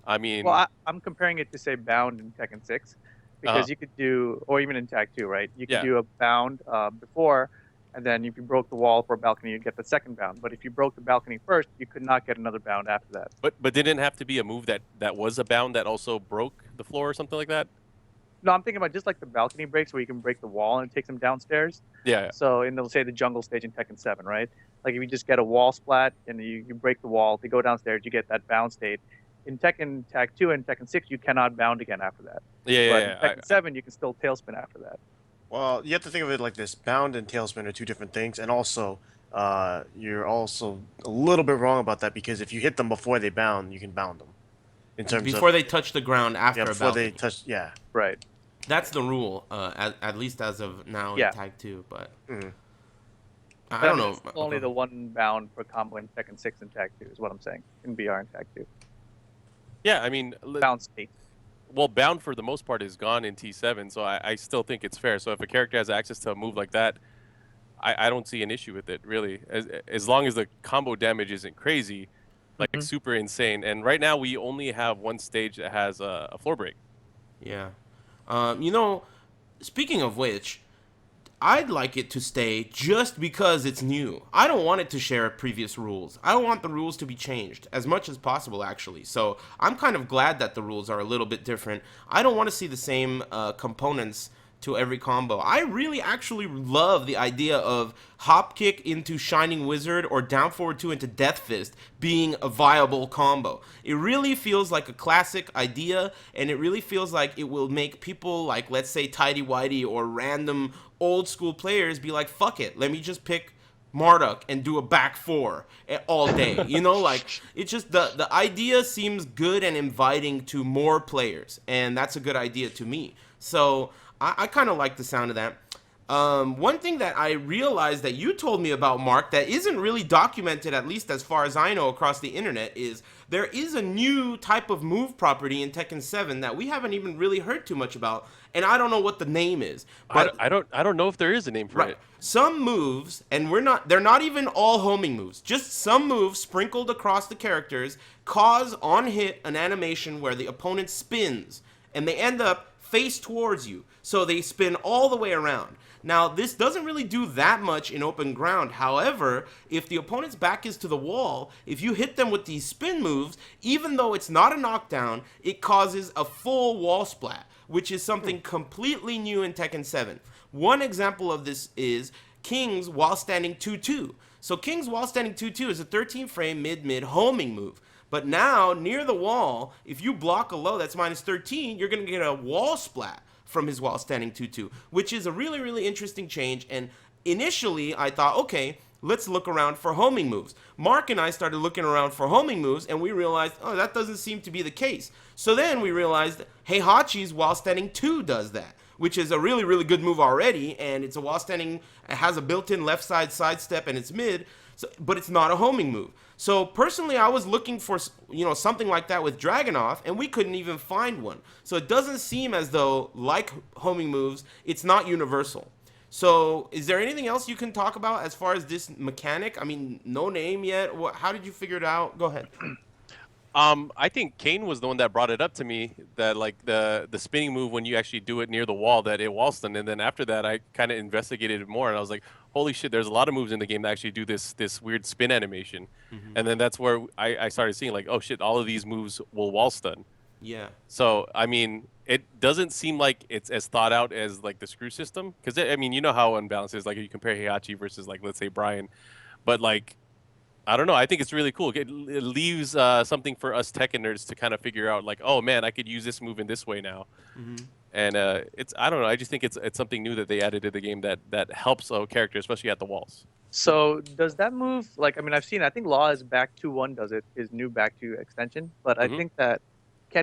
D: I mean,
C: Well, I'm comparing it to say bound in Tekken 6 because you could do, or even in Tag 2, right? You could
D: Yeah.
C: do a bound before, and then if you broke the wall for a balcony, you get the second bound. But if you broke the balcony first, you could not get another bound after that.
D: but didn't have to be a move that was a bound that also broke the floor or something like that.
C: No, I'm thinking about just like the balcony breaks where you can break the wall and it takes them downstairs.
D: Yeah.
C: So in the, say the jungle stage in Tekken 7, right? Like if you just get a wall splat and you break the wall, they go downstairs, you get that bound state. In Tekken Tag 2 and Tekken 6, you cannot bound again after that.
D: Yeah.
C: But
D: Yeah.
C: in Tekken 7, you can still tailspin after that.
B: Well, you have to think of it like this: bound and tailspin are two different things, and also, you're also a little bit wrong about that because if you hit them before they bound, you can bound them. In terms
A: Before
B: of
A: they touch the ground after
B: yeah,
A: a
B: before
A: balcony.
B: they touch, yeah.
C: Right.
A: That's the rule, at least as of now
C: Yeah.
A: in Tag 2. But
B: Mhm.
A: I
C: But
A: don't
C: mean,
A: know.
C: it's only the one bound per combo in Tekken 6 and Tag 2 is what I'm saying. In BR and Tag 2.
D: Yeah. I mean,
C: Bound state.
D: well, bound for the most part is gone in T7, so I still think it's fair. So if a character has access to a move like that, I don't see an issue with it really, as long as the combo damage isn't crazy, like
C: Mhm.
D: super insane. And right now we only have one stage that has a floor break.
A: Yeah. Speaking of which, I'd like it to stay just because it's new. I don't want it to share previous rules. I don't want the rules to be changed as much as possible, actually. So I'm kind of glad that the rules are a little bit different. I don't want to see the same components to every combo. I really actually love the idea of hop kick into Shining Wizard or down forward 2 into Death Fist being a viable combo. It really feels like a classic idea, and it really feels like it will make people like, let's say, Tidy Whitey or random old school players be like, fuck it, let me just pick Marduk and do a back four all day. Like it's just the idea seems good and inviting to more players, and that's a good idea to me. So I kind of like the sound of that. One thing that I realized that you told me about, Mark, that isn't really documented, at least as far as I know across the internet, is there is a new type of move property in Tekken 7 that we haven't even really heard too much about, and I don't know what the name is. But
D: I don't know if there is a name for
A: right,
D: it.
A: some moves, and they're not even all homing moves, just some moves sprinkled across the characters cause on hit an animation where the opponent spins, and they end up face towards you. So they spin all the way around. Now, this doesn't really do that much in open ground. However, if the opponent's back is to the wall, if you hit them with these spin moves, even though it's not a knockdown, it causes a full wall splat, which is something completely new in Tekken 7. One example of this is King's while standing 2-2. So King's while standing 2-2 is a 13 frame mid-mid homing move. But now, near the wall, if you block a low that's minus 13, you're going to get a wall splat from his while standing 2-2, which is a really, really interesting change. And initially, I thought, okay, let's look around for homing moves. Mark and I started looking around for homing moves, and we realized, oh, that doesn't seem to be the case. So then we realized Heihachi's while standing 2 does that, which is a really, really good move already, and it's a wall standing, it has a built-in left side sidestep, and it's mid, so, but it's not a homing move. So personally, I was looking for, something like that with Dragunov, and we couldn't even find one. So it doesn't seem as though, like homing moves, it's not universal. So is there anything else you can talk about as far as this mechanic? I mean, no name yet. How did you figure it out? Go ahead.
D: I think Kane was the one that brought it up to me, that like the spinning move when you actually do it near the wall, that it wall stun. And then after that, I kind of investigated it more, and I was like, holy shit, there's a lot of moves in the game that actually do this weird spin animation. And then that's where I started seeing like, oh shit, all of these moves will wall stun.
A: Yeah.
D: So I mean, it doesn't seem like it's as thought out as like the screw system, because I mean, you know how unbalanced it is. Like you compare Heihachi versus like, let's say, Brian, but like, I don't know. I think it's really cool. It leaves something for us Tekken nerds to kind of figure out, like, oh man, I could use this move in this way now. And I don't know. I just think it's something new that they added to the game that helps a character, especially at the walls.
C: So does that move, like, I mean, I've seen, I think Law is back 2-1 does it, his new back 2 extension, but I think that,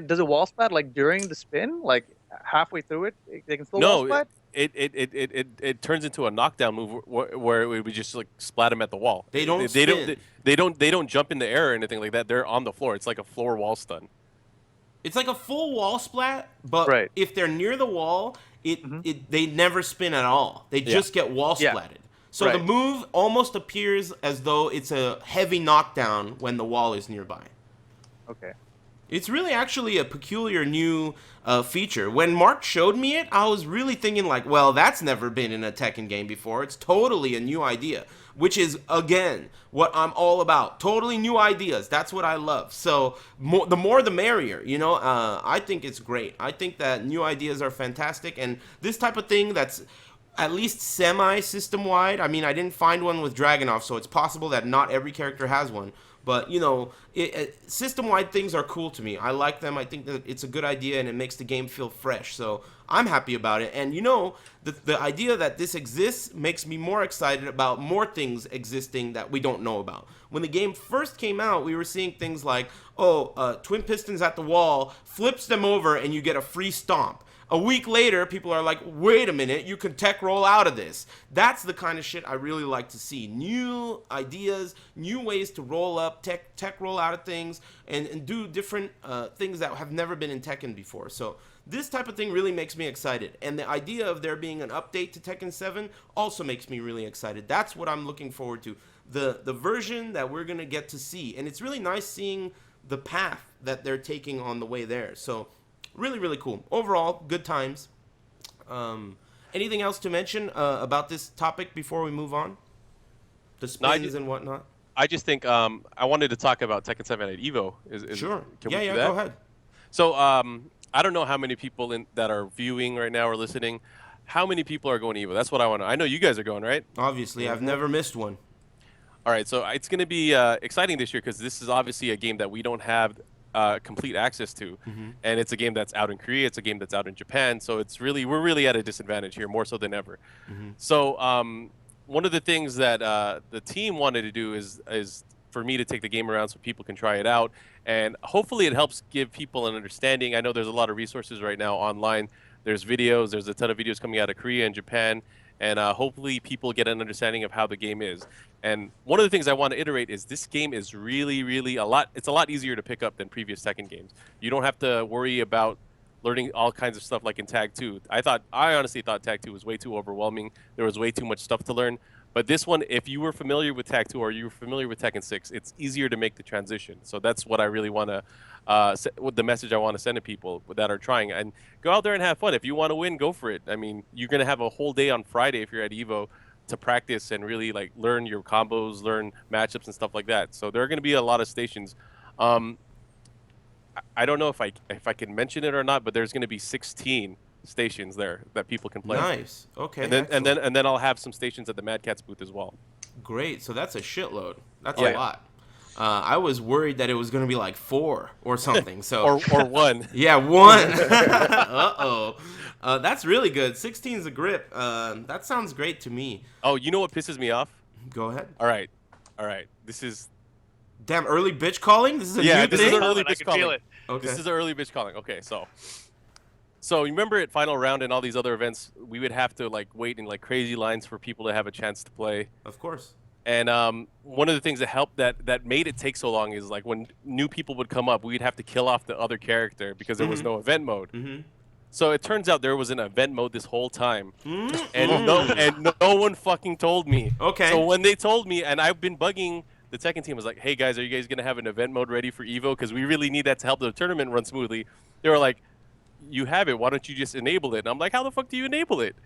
C: does it wall splat, like, during the spin? Like, halfway through it, they can still wall splat?
D: It turns into a knockdown move where we would just like splat them at the wall.
A: They don't spin.
D: They don't jump in the air or anything like that. They're on the floor. It's like a floor wall stun.
A: It's like a full wall splat, but if they're near the wall, they never spin at all. They just get wall splatted. So the move almost appears as though it's a heavy knockdown when the wall is nearby.
C: Okay.
A: It's really actually a peculiar new feature. When Mark showed me it, I was really thinking like, well, that's never been in a Tekken game before. It's totally a new idea, which is, again, what I'm all about. Totally new ideas. That's what I love. So the more the merrier, I think it's great. I think that new ideas are fantastic. And this type of thing that's at least semi-system-wide. I mean, I didn't find one with Dragunov, so it's possible that not every character has one. But, system-wide things are cool to me. I like them. I think that it's a good idea, and it makes the game feel fresh. So I'm happy about it. And, the idea that this exists makes me more excited about more things existing that we don't know about. When the game first came out, we were seeing things like, twin pistons at the wall, flips them over, and you get a free stomp. A week later, people are like, wait a minute, you can tech roll out of this. That's the kind of shit I really like to see. New ideas, new ways to roll up, tech roll out of things, and do different things that have never been in Tekken before. So this type of thing really makes me excited. And the idea of there being an update to Tekken 7 also makes me really excited. That's what I'm looking forward to. The version that we're going to get to see. And it's really nice seeing the path that they're taking on the way there. So really, really cool. Overall, good times. Anything else to mention about this topic before we move on? The spins and whatnot?
D: I just think I wanted to talk about Tekken 7 at EVO.
A: Sure.
D: Can we do that?
A: Go ahead.
D: So I don't know how many people that are viewing right now or listening. How many people are going to EVO? That's what I want to know. I know you guys are going, right?
A: Obviously. I've never missed one.
D: All right. So it's going to be exciting this year because this is obviously a game that we don't have complete access to, and it's a game that's out in Korea, it's a game that's out in Japan, so we're really at a disadvantage here, more so than ever. So one of the things that the team wanted to do is for me to take the game around so people can try it out, and hopefully it helps give people an understanding. I know there's a lot of resources right now online. There's videos, there's a ton of videos coming out of Korea and Japan, and hopefully people get an understanding of how the game is. And one of the things I want to iterate is this game is really, really it's a lot easier to pick up than previous Tekken games. You don't have to worry about learning all kinds of stuff like in Tag 2. I honestly thought Tag 2 was way too overwhelming. There was way too much stuff to learn. But this one, if you were familiar with Tag 2 or you were familiar with Tekken 6, it's easier to make the transition. So that's what I really want to, the message I want to send to people that are trying. And go out there and have fun. If you want to win, go for it. I mean, you're going to have a whole day on Friday if you're at EVO to practice and really like learn your combos, learn matchups and stuff like that. So there are going to be a lot of stations. I don't know if I can mention it or not, but there's going to be 16 stations there that people can play.
A: Nice. Okay.
D: And then I'll have some stations at the Mad Catz booth as well.
A: Great. So that's a shitload. That's a lot. I was worried that it was going to be like 4 or something. So
D: or 1.
A: Yeah, 1. Uh-oh. That's really good. 16 is a grip. That sounds great to me.
D: Oh, you know what pisses me off?
A: Go ahead.
D: All right. This is...
A: Damn, early bitch calling? This is a new
D: this
A: thing?
D: is an early
C: I
D: bitch
C: can
D: calling.
C: feel it.
A: Okay.
D: This is an early bitch calling. Okay, so So remember at final round and all these other events, we would have to like wait in like crazy lines for people to have a chance to play.
A: Of course.
D: And one of the things that helped that made it take so long is like when new people would come up, we'd have to kill off the other character because there was no event mode.
A: Mm-hmm.
D: So it turns out there was an event mode this whole time,
A: Mm-hmm.
D: and no one fucking told me.
A: Okay.
D: So when they told me, and I've been bugging the Tekken team, was like, "Hey guys, are you guys gonna have an event mode ready for Evo? Because we really need that to help the tournament run smoothly." They were like, "You have it. Why don't you just enable it?" And I'm like, "How the fuck do you enable it?"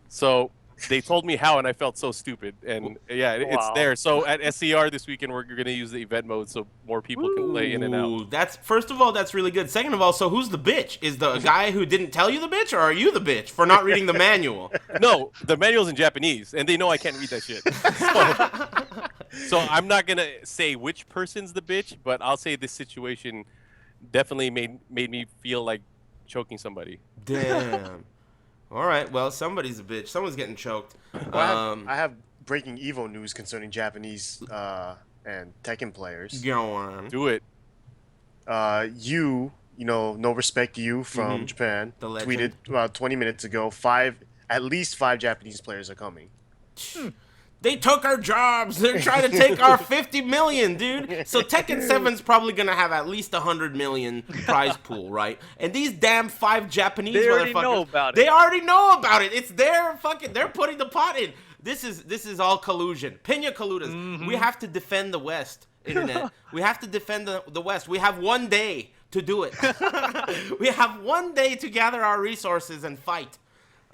D: So they told me how, and I felt so stupid. And yeah, it's
C: Wow.
D: there. So at SCR this weekend, we're gonna use the event mode so more people can play in and out.
A: Ooh, that's first of all, that's really good. Second of all, so who's the bitch? Is the guy who didn't tell you the bitch, or are you the bitch for not reading the manual?
D: No, the manual's in Japanese, and they know I can't read that shit. So I'm not gonna say which person's the bitch, but I'll say this situation definitely made me feel like choking somebody.
A: Damn. All right. Well, somebody's a bitch. Someone's getting choked.
B: Well, I have breaking Evo news concerning Japanese and Tekken players.
A: Go on.
D: Do it.
B: You know, no respect you from Japan,
A: The
B: tweeted
A: legend.
B: about 20 minutes ago. At least five Japanese players are coming.
A: They took our jobs. They're trying to take our 50 million, dude. So Tekken 7's probably gonna have at least 100 million prize pool, right? And these damn 5 Japanese
C: They already
A: motherfuckers,
C: know about it.
A: They already know about it. It's their fucking. They're putting the pot in. This is all collusion. Pina coludas. We have to defend the West, internet. We have to defend the West. We have one day to do it. We have one day to gather our resources and fight.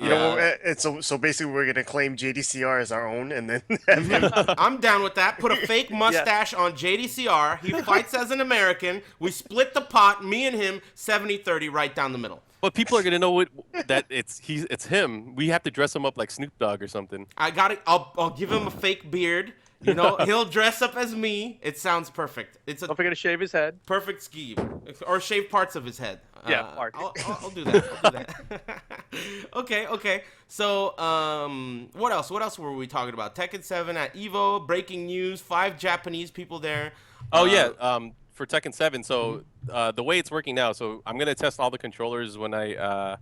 B: You know, and so basically we're gonna claim JDCR as our own, and then have him.
A: I'm down with that. Put a fake mustache on JDCR. He fights as an American. We split the pot, me and him, 70-30 right down the middle.
D: But people are gonna know that it's him. We have to dress him up like Snoop Dogg or something.
A: I got it. I'll give him a fake beard. You know, he'll dress up as me. It sounds perfect. It's a
C: Don't forget to shave his head.
A: perfect scheme. Or shave parts of his head.
C: Yeah, parts.
A: I'll do that. I'll do that. Okay. So, what else? What else were we talking about? Tekken 7 at Evo. Breaking news. 5 Japanese people there.
D: Oh yeah. For Tekken 7, so the way it's working now, so I'm gonna test all the controllers when I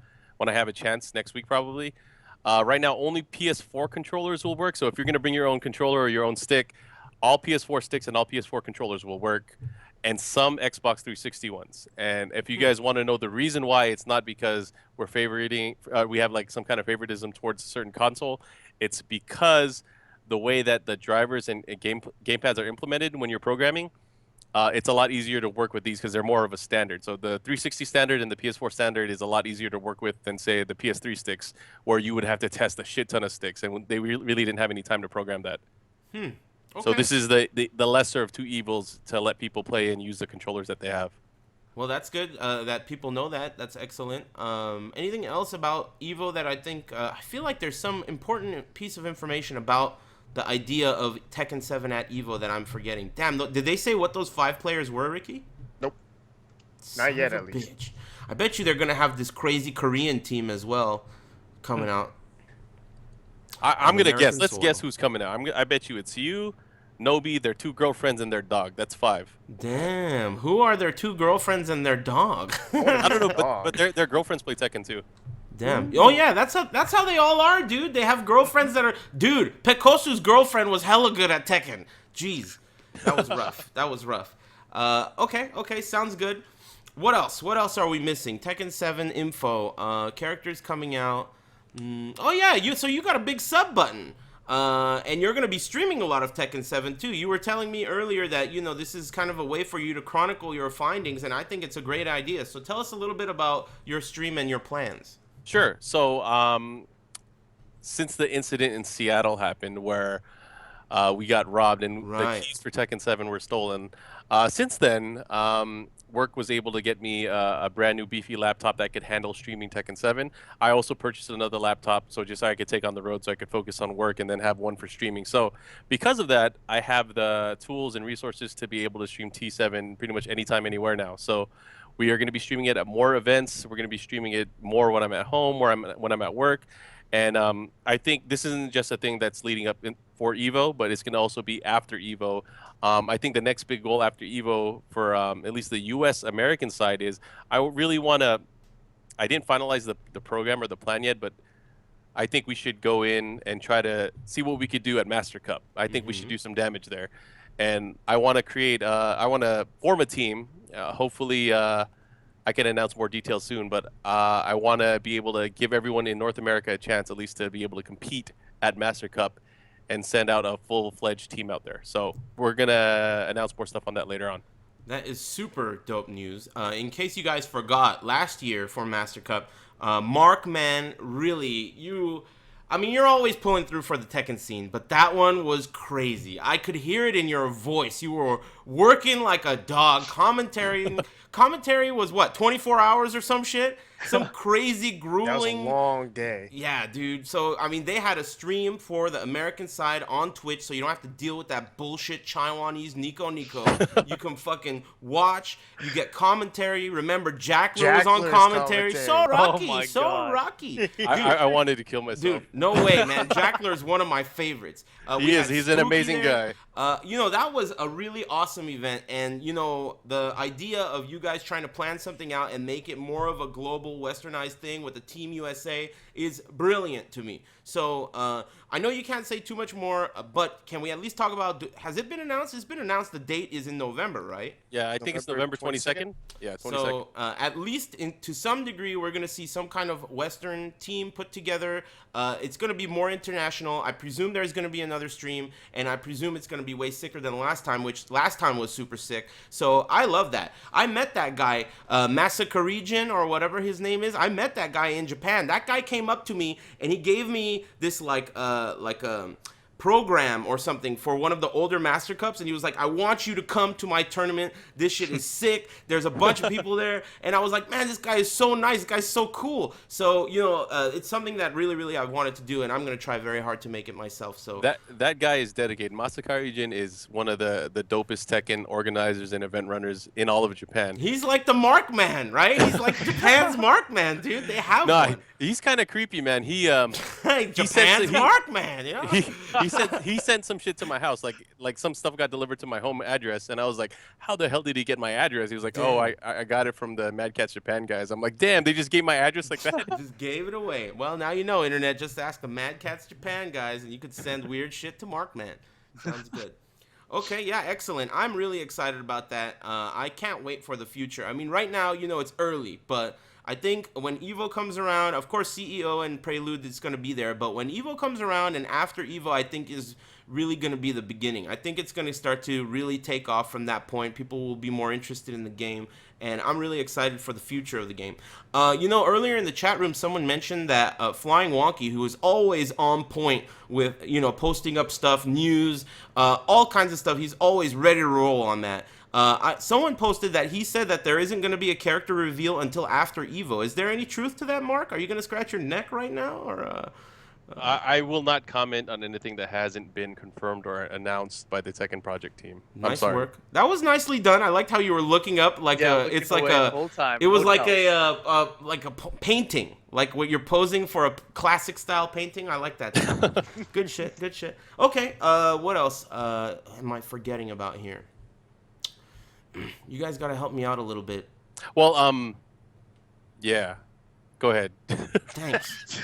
D: have a chance next week probably. Right now, only PS4 controllers will work. So if you're gonna bring your own controller or your own stick, all PS4 sticks and all PS4 controllers will work, and some Xbox 360 ones. And if you guys want to know the reason why, it's not because we're we have like some kind of favoritism towards a certain console. It's because the way that the drivers and gamepads are implemented when you're programming. It's a lot easier to work with these because they're more of a standard. So the 360 standard and the PS4 standard is a lot easier to work with than, say, the PS3 sticks, where you would have to test a shit ton of sticks, and they really didn't have any time to program that.
A: Okay.
D: So this is the lesser of two evils to let people play and use the controllers that they have.
A: Well, that's good that people know that. That's excellent. Anything else about Evo that I think... I feel like there's some important piece of information about the idea of Tekken 7 at Evo that I'm forgetting. Damn, did they say what those 5 players were, Ricky?
B: Nope.
A: Son
B: Not yet,
A: of a
B: at least.
A: bitch. I bet you they're going to have this crazy Korean team as well coming out.
D: I'm going to guess.
A: American
D: Let's
A: soil.
D: guess who's coming out. I bet you it's you, Nobi, their 2 girlfriends, and their dog. That's 5.
A: Damn, who are their 2 girlfriends and their dog?
D: I don't know, but their girlfriends play Tekken too.
A: Damn. Oh yeah, that's how they all are, dude. They have girlfriends that are... Dude, Pekosu's girlfriend was hella good at Tekken. Jeez. That was rough. That was rough. Okay, sounds good. What else? What else are we missing? Tekken 7 info. Characters coming out. Oh yeah, so you got a big sub button. And you're going to be streaming a lot of Tekken 7 too. You were telling me earlier that, this is kind of a way for you to chronicle your findings, and I think it's a great idea. So tell us a little bit about your stream and your plans.
D: Sure. So, since the incident in Seattle happened where we got robbed and
A: Right.
D: the keys for Tekken 7 were stolen, since then, Work was able to get me a brand new beefy laptop that could handle streaming Tekken 7. I also purchased another laptop so just so I could take on the road so I could focus on work and then have one for streaming. So because of that, I have the tools and resources to be able to stream T7 pretty much anytime, anywhere now. So we are going to be streaming it at more events. We're going to be streaming it more when I'm at home, when I'm at work. And I think this isn't just a thing that's leading up for Evo, but it's going to also be after Evo. I think the next big goal after Evo for at least the U.S. American side is I really want to I didn't finalize the program or the plan yet, but I think we should go in and try to see what we could do at Master Cup. I think we should do some damage there, and I want to create. I want to form a team. Hopefully, I can announce more details soon. But I want to be able to give everyone in North America a chance, at least, to be able to compete at Master Cup, and send out a full-fledged team out there. So we're gonna announce more stuff on that later on.
A: That is super dope news. In case you guys forgot, last year for Master Cup, Mark, man, really, you're always pulling through for the Tekken scene, but that one was crazy. I could hear it in your voice. You were working like a dog. Commentary was what, 24 hours or some shit? Some crazy, grueling.
B: That was a long day.
A: Yeah, dude. So, they had a stream for the American side on Twitch, so you don't have to deal with that bullshit Taiwanese Nico. You can fucking watch. You get commentary. Remember, Jackler was on commentary. So rocky.
C: Oh my
A: so
C: God.
A: rocky.
D: I wanted to kill myself.
A: Dude, no way, man. Jackler is one of my favorites.
D: He is. He's an amazing guy.
A: That was a really awesome event. And, the idea of you guys trying to plan something out and make it more of a global westernized thing with the Team USA is brilliant to me. So I know you can't say too much more, but can we at least talk about, has it been announced? It's been announced the date is in November, right?
D: Yeah, I think it's November 22nd. Yeah, 22nd.
A: So at least to some degree, we're going to see some kind of Western team put together. It's going to be more international. I presume there's going to be another stream, and I presume it's going to be way sicker than last time, which last time was super sick. So I love that. I met that guy, Masakarijan or whatever his name is. I met that guy in Japan. That guy came up to me, and he gave me this like a program or something for one of the older Master Cups, and he was like, I want you to come to my tournament. This shit is sick. There's a bunch of people there. And I was like, man, this guy is so nice. This guy's so cool. So, it's something that really, really I wanted to do, and I'm going to try very hard to make it myself. So
D: that guy is dedicated. Masakari Jin is one of the dopest Tekken organizers and event runners in all of Japan.
A: He's like the Mark Man, right? He's like Japan's Mark Man, dude. They have one.
D: He's kind of creepy, man.
A: Japan's Mark Man,
D: he sent some shit to my house, like some stuff got delivered to my home address, and I was like, how the hell did he get my address? He was like, oh, I got it from the Mad Cats Japan guys. I'm like, damn, they just gave my address like that.
A: Just gave it away. Well, now you know, internet. Just ask the Mad Cats Japan guys, and you could send weird shit to Mark Man. Sounds good. Okay, yeah, excellent. I'm really excited about that. I can't wait for the future. Right now, it's early, but I think when EVO comes around, of course, CEO and Prelude is going to be there, but when EVO comes around and after EVO, I think is really going to be the beginning. I think it's going to start to really take off from that point. People will be more interested in the game, and I'm really excited for the future of the game. Earlier in the chat room, someone mentioned that Flying Wonky, who is always on point with, posting up stuff, news, all kinds of stuff. He's always ready to roll on that. Someone posted that he said that there isn't going to be a character reveal until after EVO. Is there any truth to that, Mark? Are you going to scratch your neck right now, or?
D: I will not comment on anything that hasn't been confirmed or announced by the Tekken project team.
A: Nice work. That was nicely done. I liked how you were looking up it's like it was like a painting, like what you're posing for a classic style painting. I like that. Good shit. Okay. What else am I forgetting about here? You guys got to help me out a little bit.
D: Well, yeah. Go ahead.
A: Thanks.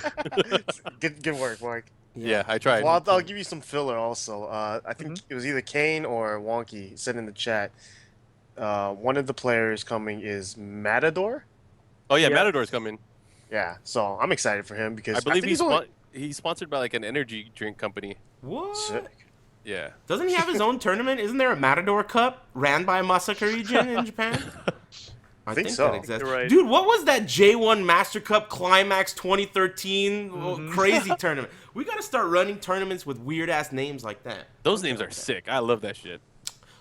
B: Good work, Mark.
D: Yeah, I tried.
B: Well, I'll give you some filler also. I think it was either Kane or Wonky said in the chat. One of the players coming is Matador.
D: Oh yeah, Matador's coming.
B: Yeah, so I'm excited for him because
D: I believe he's sponsored by like an energy drink company.
A: What?
B: Sick.
D: Yeah.
A: Doesn't he have his own tournament? Isn't there a Matador Cup ran by Masakari-jin in Japan? I think
B: so.
A: That exists.
C: You're right.
A: Dude, what was that J1 Master Cup Climax 2013 crazy tournament? We got to start running tournaments with weird-ass names like that.
D: Those names are sick. I love that shit.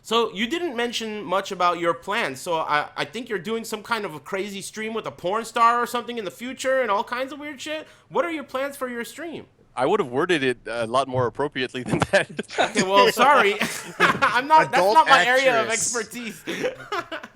A: So you didn't mention much about your plans. So I think you're doing some kind of a crazy stream with a porn star or something in the future and all kinds of weird shit. What are your plans for your stream?
D: I would have worded it a lot more appropriately than that.
A: Okay, well, sorry. I'm not. That's
B: Adult
A: not my area of
B: actress.
A: expertise.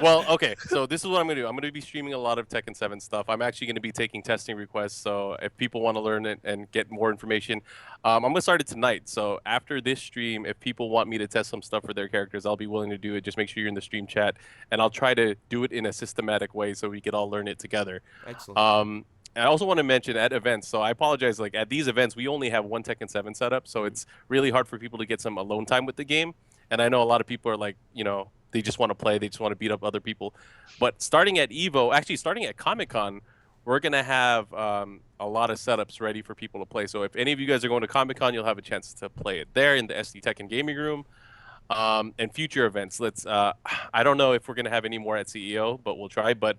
D: Well, okay, so this is what I'm going to do. I'm going to be streaming a lot of Tekken 7 stuff. I'm actually going to be taking testing requests, so if people want to learn it and get more information, I'm going to start it tonight. So after this stream, if people want me to test some stuff for their characters, I'll be willing to do it. Just make sure you're in the stream chat, and I'll try to do it in a systematic way so we could all learn it together.
A: Excellent.
D: And I also want to mention at events, so I apologize, like at these events, we only have one Tekken 7 setup, so it's really hard for people to get some alone time with the game. And I know a lot of people are like, they just want to play, they just want to beat up other people. But starting at EVO, actually starting at Comic-Con, we're going to have a lot of setups ready for people to play. So if any of you guys are going to Comic-Con, you'll have a chance to play it there in the SD Tekken Gaming Room. And future events, I don't know if we're going to have any more at CEO, but we'll try. But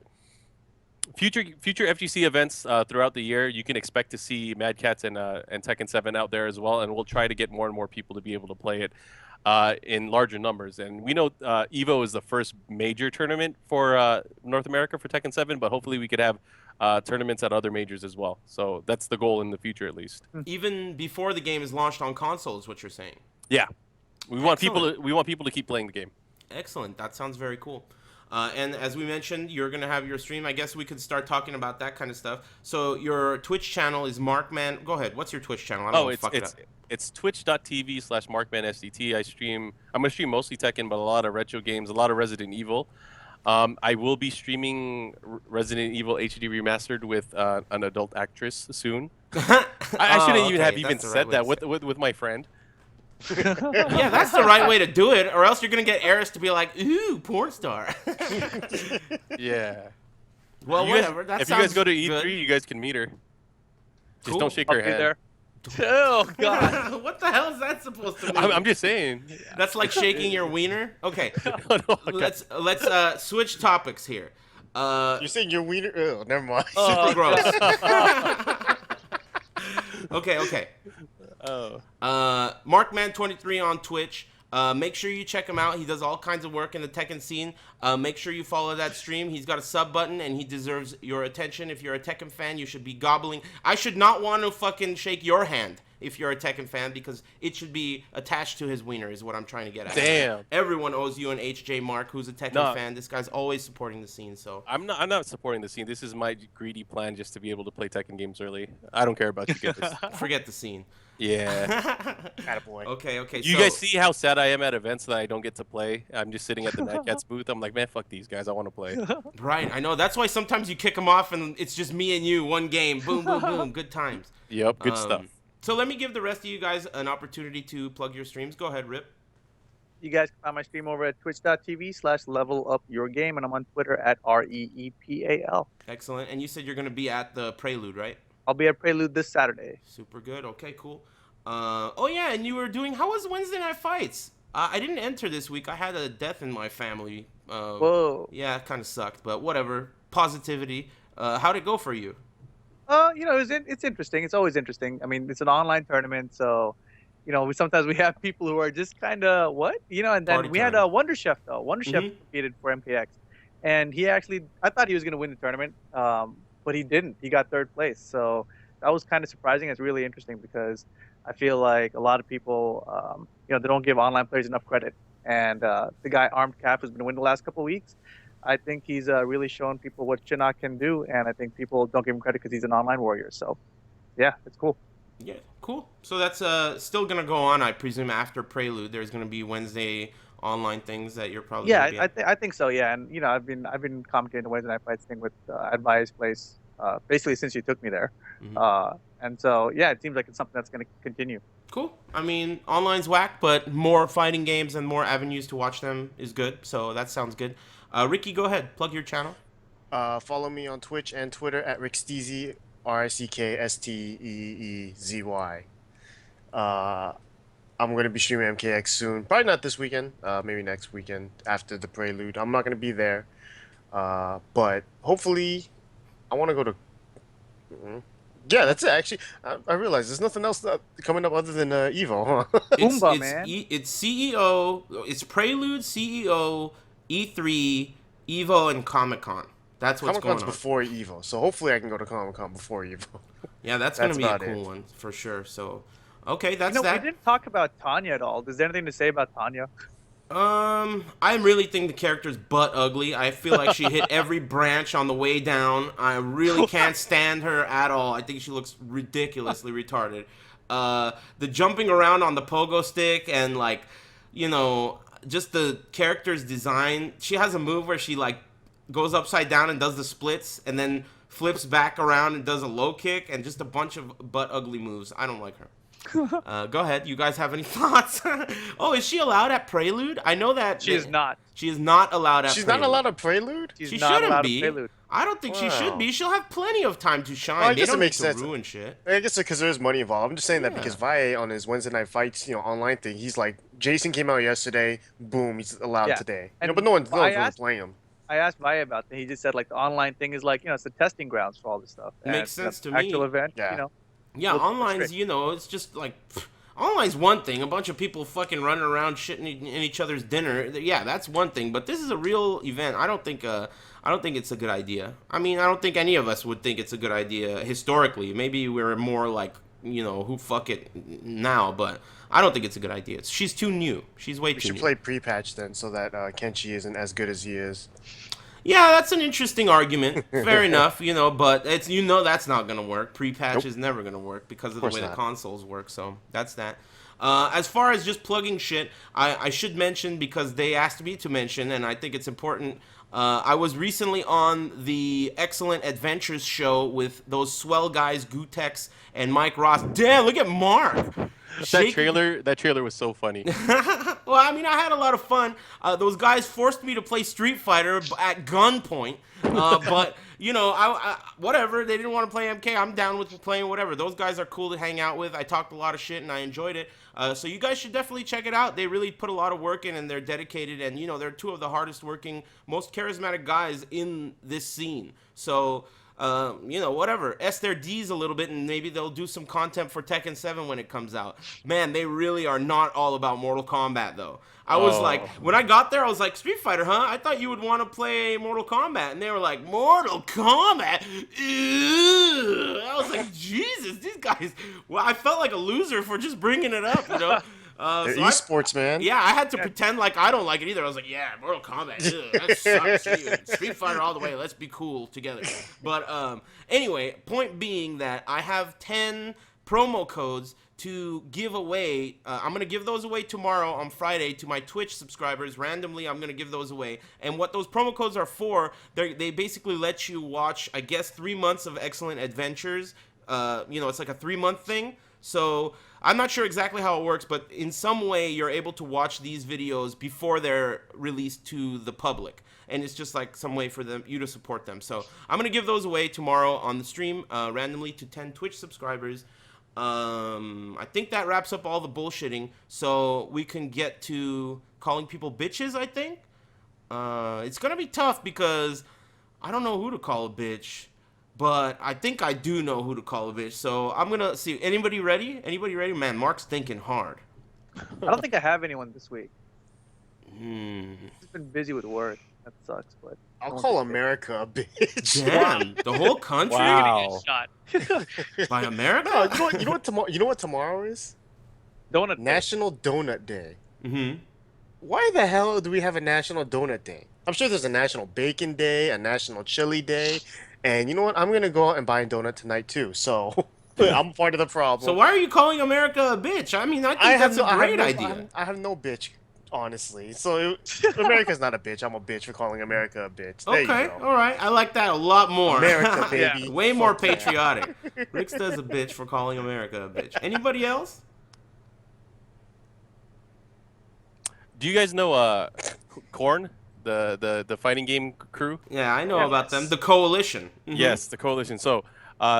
D: future FGC events throughout the year, you can expect to see Mad Cats and Tekken 7 out there as well, and we'll try to get more and more people to be able to play it in larger numbers. And we know EVO is the first major tournament for North America for Tekken 7, but hopefully we could have tournaments at other majors as well. So that's the goal in the future, at least.
A: Even before the game is launched on console, is what you're saying.
D: Yeah, we want
A: Excellent.
D: people to keep playing the game.
A: Excellent. That sounds very cool. And as we mentioned, you're going to have your stream. I guess we could start talking about that kind of stuff. So your Twitch channel is Markman. Go ahead. What's your Twitch channel? I don't know. Fuck it up.
D: It's twitch.tv/markmansdt. I'm going to stream mostly Tekken, but a lot of retro games, a lot of Resident Evil. I will be streaming Resident Evil HD Remastered with an adult actress soon. I shouldn't even have even said that with my friend.
A: Yeah, that's the right way to do it, or else you're gonna get Eris to be like, "Ooh, porn star."
D: Yeah.
A: Well, whatever.
D: If you guys go to E3, you guys can meet her. Just don't shake her hand.
C: There. Oh God!
A: What the hell is that supposed to mean?
D: I'm just saying.
A: That's like shaking your wiener. Okay.
D: No,
A: Let's switch topics here.
B: You're saying your wiener? Oh, never mind.
A: Super gross. Okay.
D: Oh.
A: Markman23 on Twitch. Make sure you check him out. He does all kinds of work in the Tekken scene. Make sure you follow that stream. He's got a sub button, and he deserves your attention. If you're a Tekken fan, you should be gobbling. I should not want to fucking shake your hand if you're a Tekken fan, because it should be attached to his wiener, is what I'm trying to get at.
D: Damn.
A: Everyone owes you an HJ Mark, who's a Tekken fan. This guy's always supporting the scene, so.
D: I'm not supporting the scene. This is my greedy plan just to be able to play Tekken games early. I don't care about you guys.
A: Forget the scene.
D: Yeah.
B: Attaboy.
A: Okay.
D: You guys see how sad I am at events that I don't get to play? I'm just sitting at the Mad Cats booth. I'm like, man, fuck these guys. I want to play.
A: Right, I know. That's why sometimes you kick them off and it's just me and you, one game. Boom, boom, boom. Good times.
D: Yep, good stuff.
A: So let me give the rest of you guys an opportunity to plug your streams. Go ahead, Rip.
C: You guys can find my stream over at twitch.tv/levelupyourgame, and I'm on Twitter at REEPAL.
A: Excellent. And you said you're going to be at the Prelude, right?
C: I'll be at Prelude this Saturday.
A: Super good. Okay, cool. Oh, yeah, and you were doing... How was Wednesday Night Fights? I didn't enter this week. I had a death in my family.
C: Whoa.
A: Yeah, it kind of sucked, but whatever. Positivity. How'd it go for you?
C: It's interesting. It's always interesting. I mean, it's an online tournament, so, sometimes we have people who are just kind of, what? And then we had Wonder Chef, though. Wonder Chef competed for MKX. And I thought he was going to win the tournament, but he didn't. He got third place. So that was kind of surprising. It's really interesting because I feel like a lot of people, they don't give online players enough credit. And the guy Armed Calf has been winning the last couple of weeks. I think he's really shown people what Shinnok can do, and I think people don't give him credit because he's an online warrior. So, yeah, it's cool.
A: Yeah, cool. So that's still gonna go on, I presume, after Prelude. There's gonna be Wednesday online things that you're probably.
C: Yeah, I think so. Yeah, and I've been commentating the Wednesday Night Fights thing with Advice Place basically since you took me there, and so yeah, it seems like it's something that's gonna continue.
A: Cool. I mean, online's whack, but more fighting games and more avenues to watch them is good. So that sounds good. Ricky, go ahead. Plug your channel.
B: Follow me on Twitch and Twitter at RickSteezy, RickSteezy. I'm going to be streaming MKX soon. Probably not this weekend. Maybe next weekend after the Prelude. I'm not going to be there. But hopefully, I want to go to... Yeah, that's it. Actually, I realize there's nothing else coming up other than Evo, huh?
C: Man.
A: It's CEO. It's Prelude, CEO, E3, Evo, and Comic-Con. That's what's
B: Comic
A: going
B: Con's
A: on.
B: before Evo, so hopefully I can go to Comic Con before Evo.
A: Yeah, that's gonna be a
B: about
A: cool
B: it.
A: one for sure. So, okay, that's
C: We
A: that.
C: didn't talk about Tanya at all. Is there anything to say about Tanya?
A: I really think the character's butt ugly. I feel like she hit every branch on the way down. I really can't stand her at all. I think she looks ridiculously retarded. The jumping around on the pogo stick and like, you know, just the character's design. She has a move where she like goes upside down and does the splits and then flips back around and does a low kick and just a bunch of butt ugly moves. I don't like her. Go ahead. You guys have any thoughts? Oh, is she allowed at Prelude? I know that
C: She is not.
A: She is not allowed at
B: She's
A: Prelude.
B: not allowed a Prelude?
C: She's
A: She
C: not
A: shouldn't
C: allowed
A: be.
C: to Prelude.
A: I don't think she should
B: Wow.
A: be. She'll have plenty of time to shine.
B: Well, I
A: They
B: guess it
A: don't
B: makes
A: need to
B: sense.
A: ruin shit.
B: I guess because there's money involved. I'm just saying that
A: Yeah.
B: because Valle on his Wednesday night fights, online thing, he's like, Jason came out yesterday, boom, he's allowed
C: Yeah.
B: today.
C: And
B: But no one's really
C: asked-
B: playing him.
C: I asked Maya about that. He just said like the online thing is like it's the testing grounds for all this stuff.
A: Makes
C: And
A: sense
C: the
A: to me.
C: Actual event,
B: Yeah.
A: Yeah,
C: Well,
A: online's,
C: strict.
A: it's just like... Online's one thing. A bunch of people fucking running around shitting in each other's dinner. Yeah, that's one thing. But this is a real event. I don't think it's a good idea. I mean, I don't think any of us would think it's a good idea historically. Maybe we're more like, who fuck it now. But I don't think it's a good idea. She's too new. She's way
B: We
A: too
B: should
A: new.
B: play pre-patch then so that Kenshi isn't as good as he is.
A: Yeah, that's an interesting argument. Fair enough, but it's that's not gonna work. Pre-patch
B: Nope.
A: is never gonna work because of the
B: Course
A: way the
B: not.
A: consoles work. So that's that. As far as just plugging shit, I should mention because they asked me to mention, and I think it's important. I was recently on the Excellent Adventures show with those swell guys, Gutex and Mike Ross. Damn, look at Mark.
D: That trailer was so funny.
A: Well, I mean, I had a lot of fun. Those guys forced me to play Street Fighter at gunpoint. But, I whatever. They didn't want to play MK. I'm down with playing whatever. Those guys are cool to hang out with. I talked a lot of shit, and I enjoyed it. So you guys should definitely check it out. They really put a lot of work in, and they're dedicated. And, they're two of the hardest working, most charismatic guys in this scene. So... whatever. S their D's a little bit, and maybe they'll do some content for Tekken 7 when it comes out. Man, they really are not all about Mortal Kombat, though. I was like, when I got there, I was like, Street Fighter, huh? I thought you would want to play Mortal Kombat. And they were like, Mortal Kombat? Ew. I was like, Jesus, these guys. Well, I felt like a loser for just bringing it up,
B: They're
A: so
B: esports, man.
A: Yeah, I had to pretend like I don't like it either. I was like, yeah, Mortal Kombat, ugh, that sucks. Dude. Street Fighter all the way. Let's be cool together. But anyway, point being that I have 10 promo codes to give away. I'm going to give those away tomorrow on Friday to my Twitch subscribers. Randomly, I'm going to give those away. And what those promo codes are for, they basically let you watch, I guess, 3 months of Excellent Adventures. It's like a 3-month thing. So I'm not sure exactly how it works, but in some way you're able to watch these videos before they're released to the public. And it's just like some way for you to support them. So I'm going to give those away tomorrow on the stream randomly to 10 Twitch subscribers. I think that wraps up all the bullshitting. So we can get to calling people bitches, I think. It's going to be tough because I don't know who to call a bitch. But I think I do know who to call a bitch. So I'm going to see. Anybody ready? Anybody ready? Man, Mark's thinking hard.
C: I don't think I have anyone this week.
A: Hmm.
C: He's been busy with work. That sucks, but
B: I'll call America a bitch.
A: Damn, the whole country
D: Wow.
C: shot.
A: by America?
B: No, you know what tomorrow is?
C: Donut Day.
B: National Donut Day.
A: Mm-hmm.
B: Why the hell do we have a National Donut Day? I'm sure there's a National Bacon Day, a National Chili Day, and you know what? I'm gonna go out and buy a donut tonight too. So I'm part of the problem.
A: So why are you calling America a bitch? I mean, I think that's a great idea.
B: I have no bitch, honestly. So America's not a bitch. I'm a bitch for calling America a bitch. There
A: Okay,
B: you go.
A: all right. I like that a lot more.
B: America, baby.
A: Way more
B: Fuck that.
A: patriotic. Rick's does a bitch for calling America a bitch. Anybody else?
D: Do you guys know Korn, the fighting game crew?
A: Yeah, I know about them. The Coalition. Mhm.
D: Yes, the coalition. So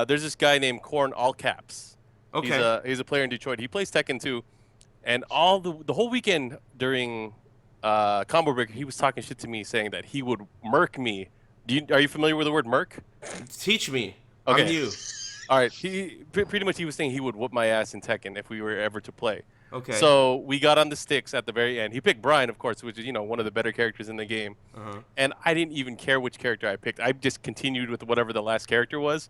D: there's this guy named Korn, all caps.
A: Okay.
D: He's a player in Detroit. He plays Tekken 2, and all the whole weekend during Combo Breaker, he was talking shit to me, saying that he would murk me. Are you familiar with the word murk?
A: Teach me.
D: Okay.
A: I'm you.
D: All right. He pretty much he was saying he would whoop my ass in Tekken if we were ever to play.
A: Okay.
D: So we got on the sticks at the very end. He picked Brian, of course, which is one of the better characters in the game. And I didn't even care which character I picked. I just continued with whatever the last character was,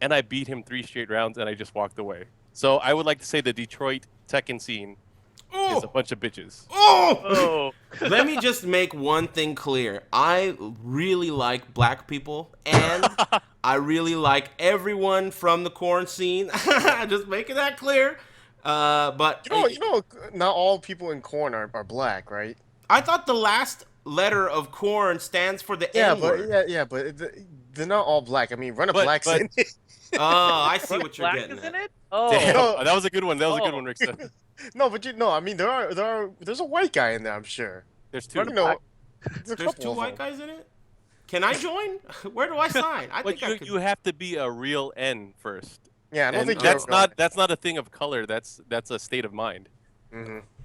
D: and I beat him 3 straight rounds, and I just walked away. So I would like to say the Detroit Tekken scene is a bunch of bitches.
A: Oh! Let me just make one thing clear. I really like black people, and I really like everyone from the corn scene. Just making that clear. But
B: not all people in corn are black, right?
A: I thought the last letter of corn stands for the N word.
B: But they're not all black. I mean, Run a Black's in it.
A: Oh, I see what you're
C: Black
A: getting
C: is
A: at.
C: in it? Oh,
D: Damn, that was a good one. That was a good one, Rick said.
B: No, but I mean, there's a white guy in there, I'm sure.
D: There's 2.
A: There's 2 white guys in it? Can I join? Where do I sign? I
D: But
A: think I could.
D: you have to be a real N first.
B: Yeah, I don't
D: And
B: think
D: that's not a thing of color. That's a state of mind.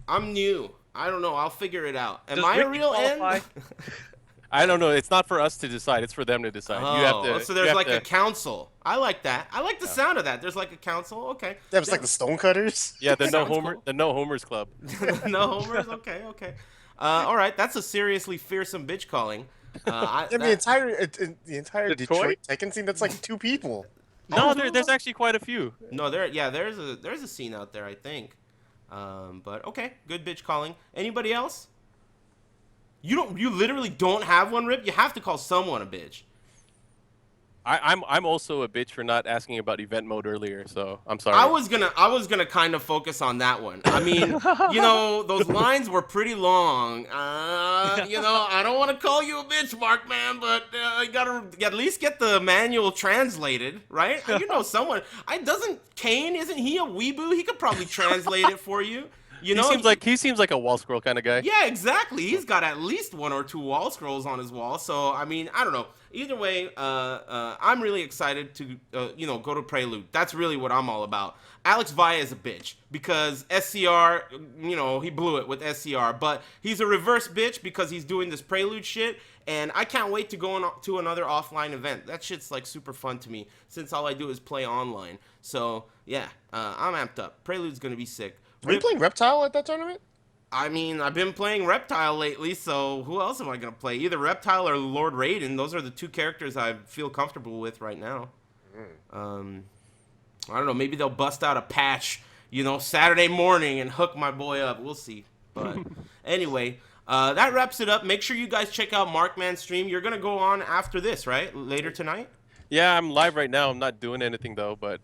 A: I'm new. I don't know. I'll figure it out. Am
C: Does
A: I a
C: Ricky
A: real N?
C: qualify?
D: I don't know. It's not for us to decide. It's for them to decide.
A: Oh,
D: You have to.
A: so there's like a council. I like that. I like the sound of that. There's like a council. Okay.
B: Yeah, it's like the Stonecutters.
D: Yeah, the no
A: Sounds
D: homer,
A: cool.
D: the no homers club.
A: No homers. Okay. Okay. All right. That's a seriously fearsome bitch calling.
B: The entire Detroit
C: Detroit?
B: Tekken scene, that's like 2 people.
D: No, there's actually quite a few.
A: No, there's a scene out there, I think. But okay, good bitch calling. Anybody else? You literally don't have one, Rip. You have to call someone a bitch.
D: I'm also a bitch for not asking about event mode earlier, so I'm sorry.
A: I was gonna kind of focus on that one. I mean, those lines were pretty long. I don't want to call you a bitch, Mark, man, but you gotta at least get the manual translated, right? Someone. Doesn't Kane? Isn't he a weeboo? He could probably translate it for you.
D: He seems like a wall scroll kind of guy.
A: Yeah, exactly. He's got at least 1 or 2 wall scrolls on his wall. So I mean, I don't know. Either way, I'm really excited to go to Prelude. That's really what I'm all about. Alex Valle is a bitch because SCR, he blew it with SCR, but he's a reverse bitch because he's doing this Prelude shit, and I can't wait to go to another offline event. That shit's like super fun to me since all I do is play online. So yeah, I'm amped up. Prelude's gonna be sick.
B: Were you playing Reptile at that tournament?
A: I mean, I've been playing Reptile lately, so who else am I going to play? Either Reptile or Lord Raiden. Those are the 2 characters I feel comfortable with right now. I don't know. Maybe they'll bust out a patch, Saturday morning and hook my boy up. We'll see. But anyway, that wraps it up. Make sure you guys check out Markman's stream. You're going to go on after this, right? Later tonight?
D: Yeah, I'm live right now. I'm not doing anything, though, but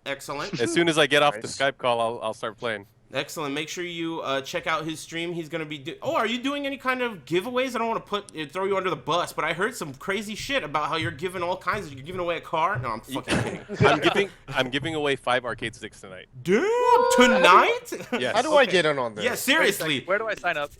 A: Excellent.
D: as soon as I get off the
B: Nice.
D: Skype call, I'll start playing.
A: Excellent. Make sure you check out his stream. He's going to be... are you doing any kind of giveaways? I don't want to throw you under the bus, but I heard some crazy shit about how you're giving all kinds of... You're giving away a car? No, I'm fucking kidding.
D: I'm giving away 5 arcade sticks tonight.
A: Damn, tonight?
D: Yes.
B: How do I get in on this?
A: Yeah, seriously.
C: where do I sign up?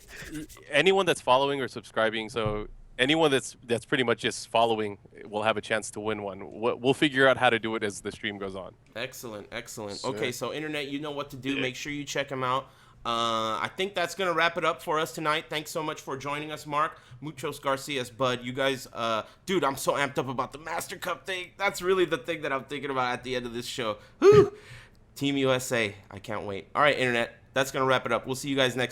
D: Anyone that's following or subscribing, so anyone that's pretty much just following will have a chance to win one. We'll figure out how to do it as the stream goes on.
A: Excellent, excellent.
B: Sick.
A: Okay, so Internet, you know what to do. Make sure you check him out. I think that's going to wrap it up for us tonight. Thanks so much for joining us, Mark. Muchos Garcias, Bud. You guys, dude, I'm so amped up about the Master Cup thing. That's really the thing that I'm thinking about at the end of this show. Whew. Team USA. I can't wait. All right, Internet, that's going to wrap it up. We'll see you guys next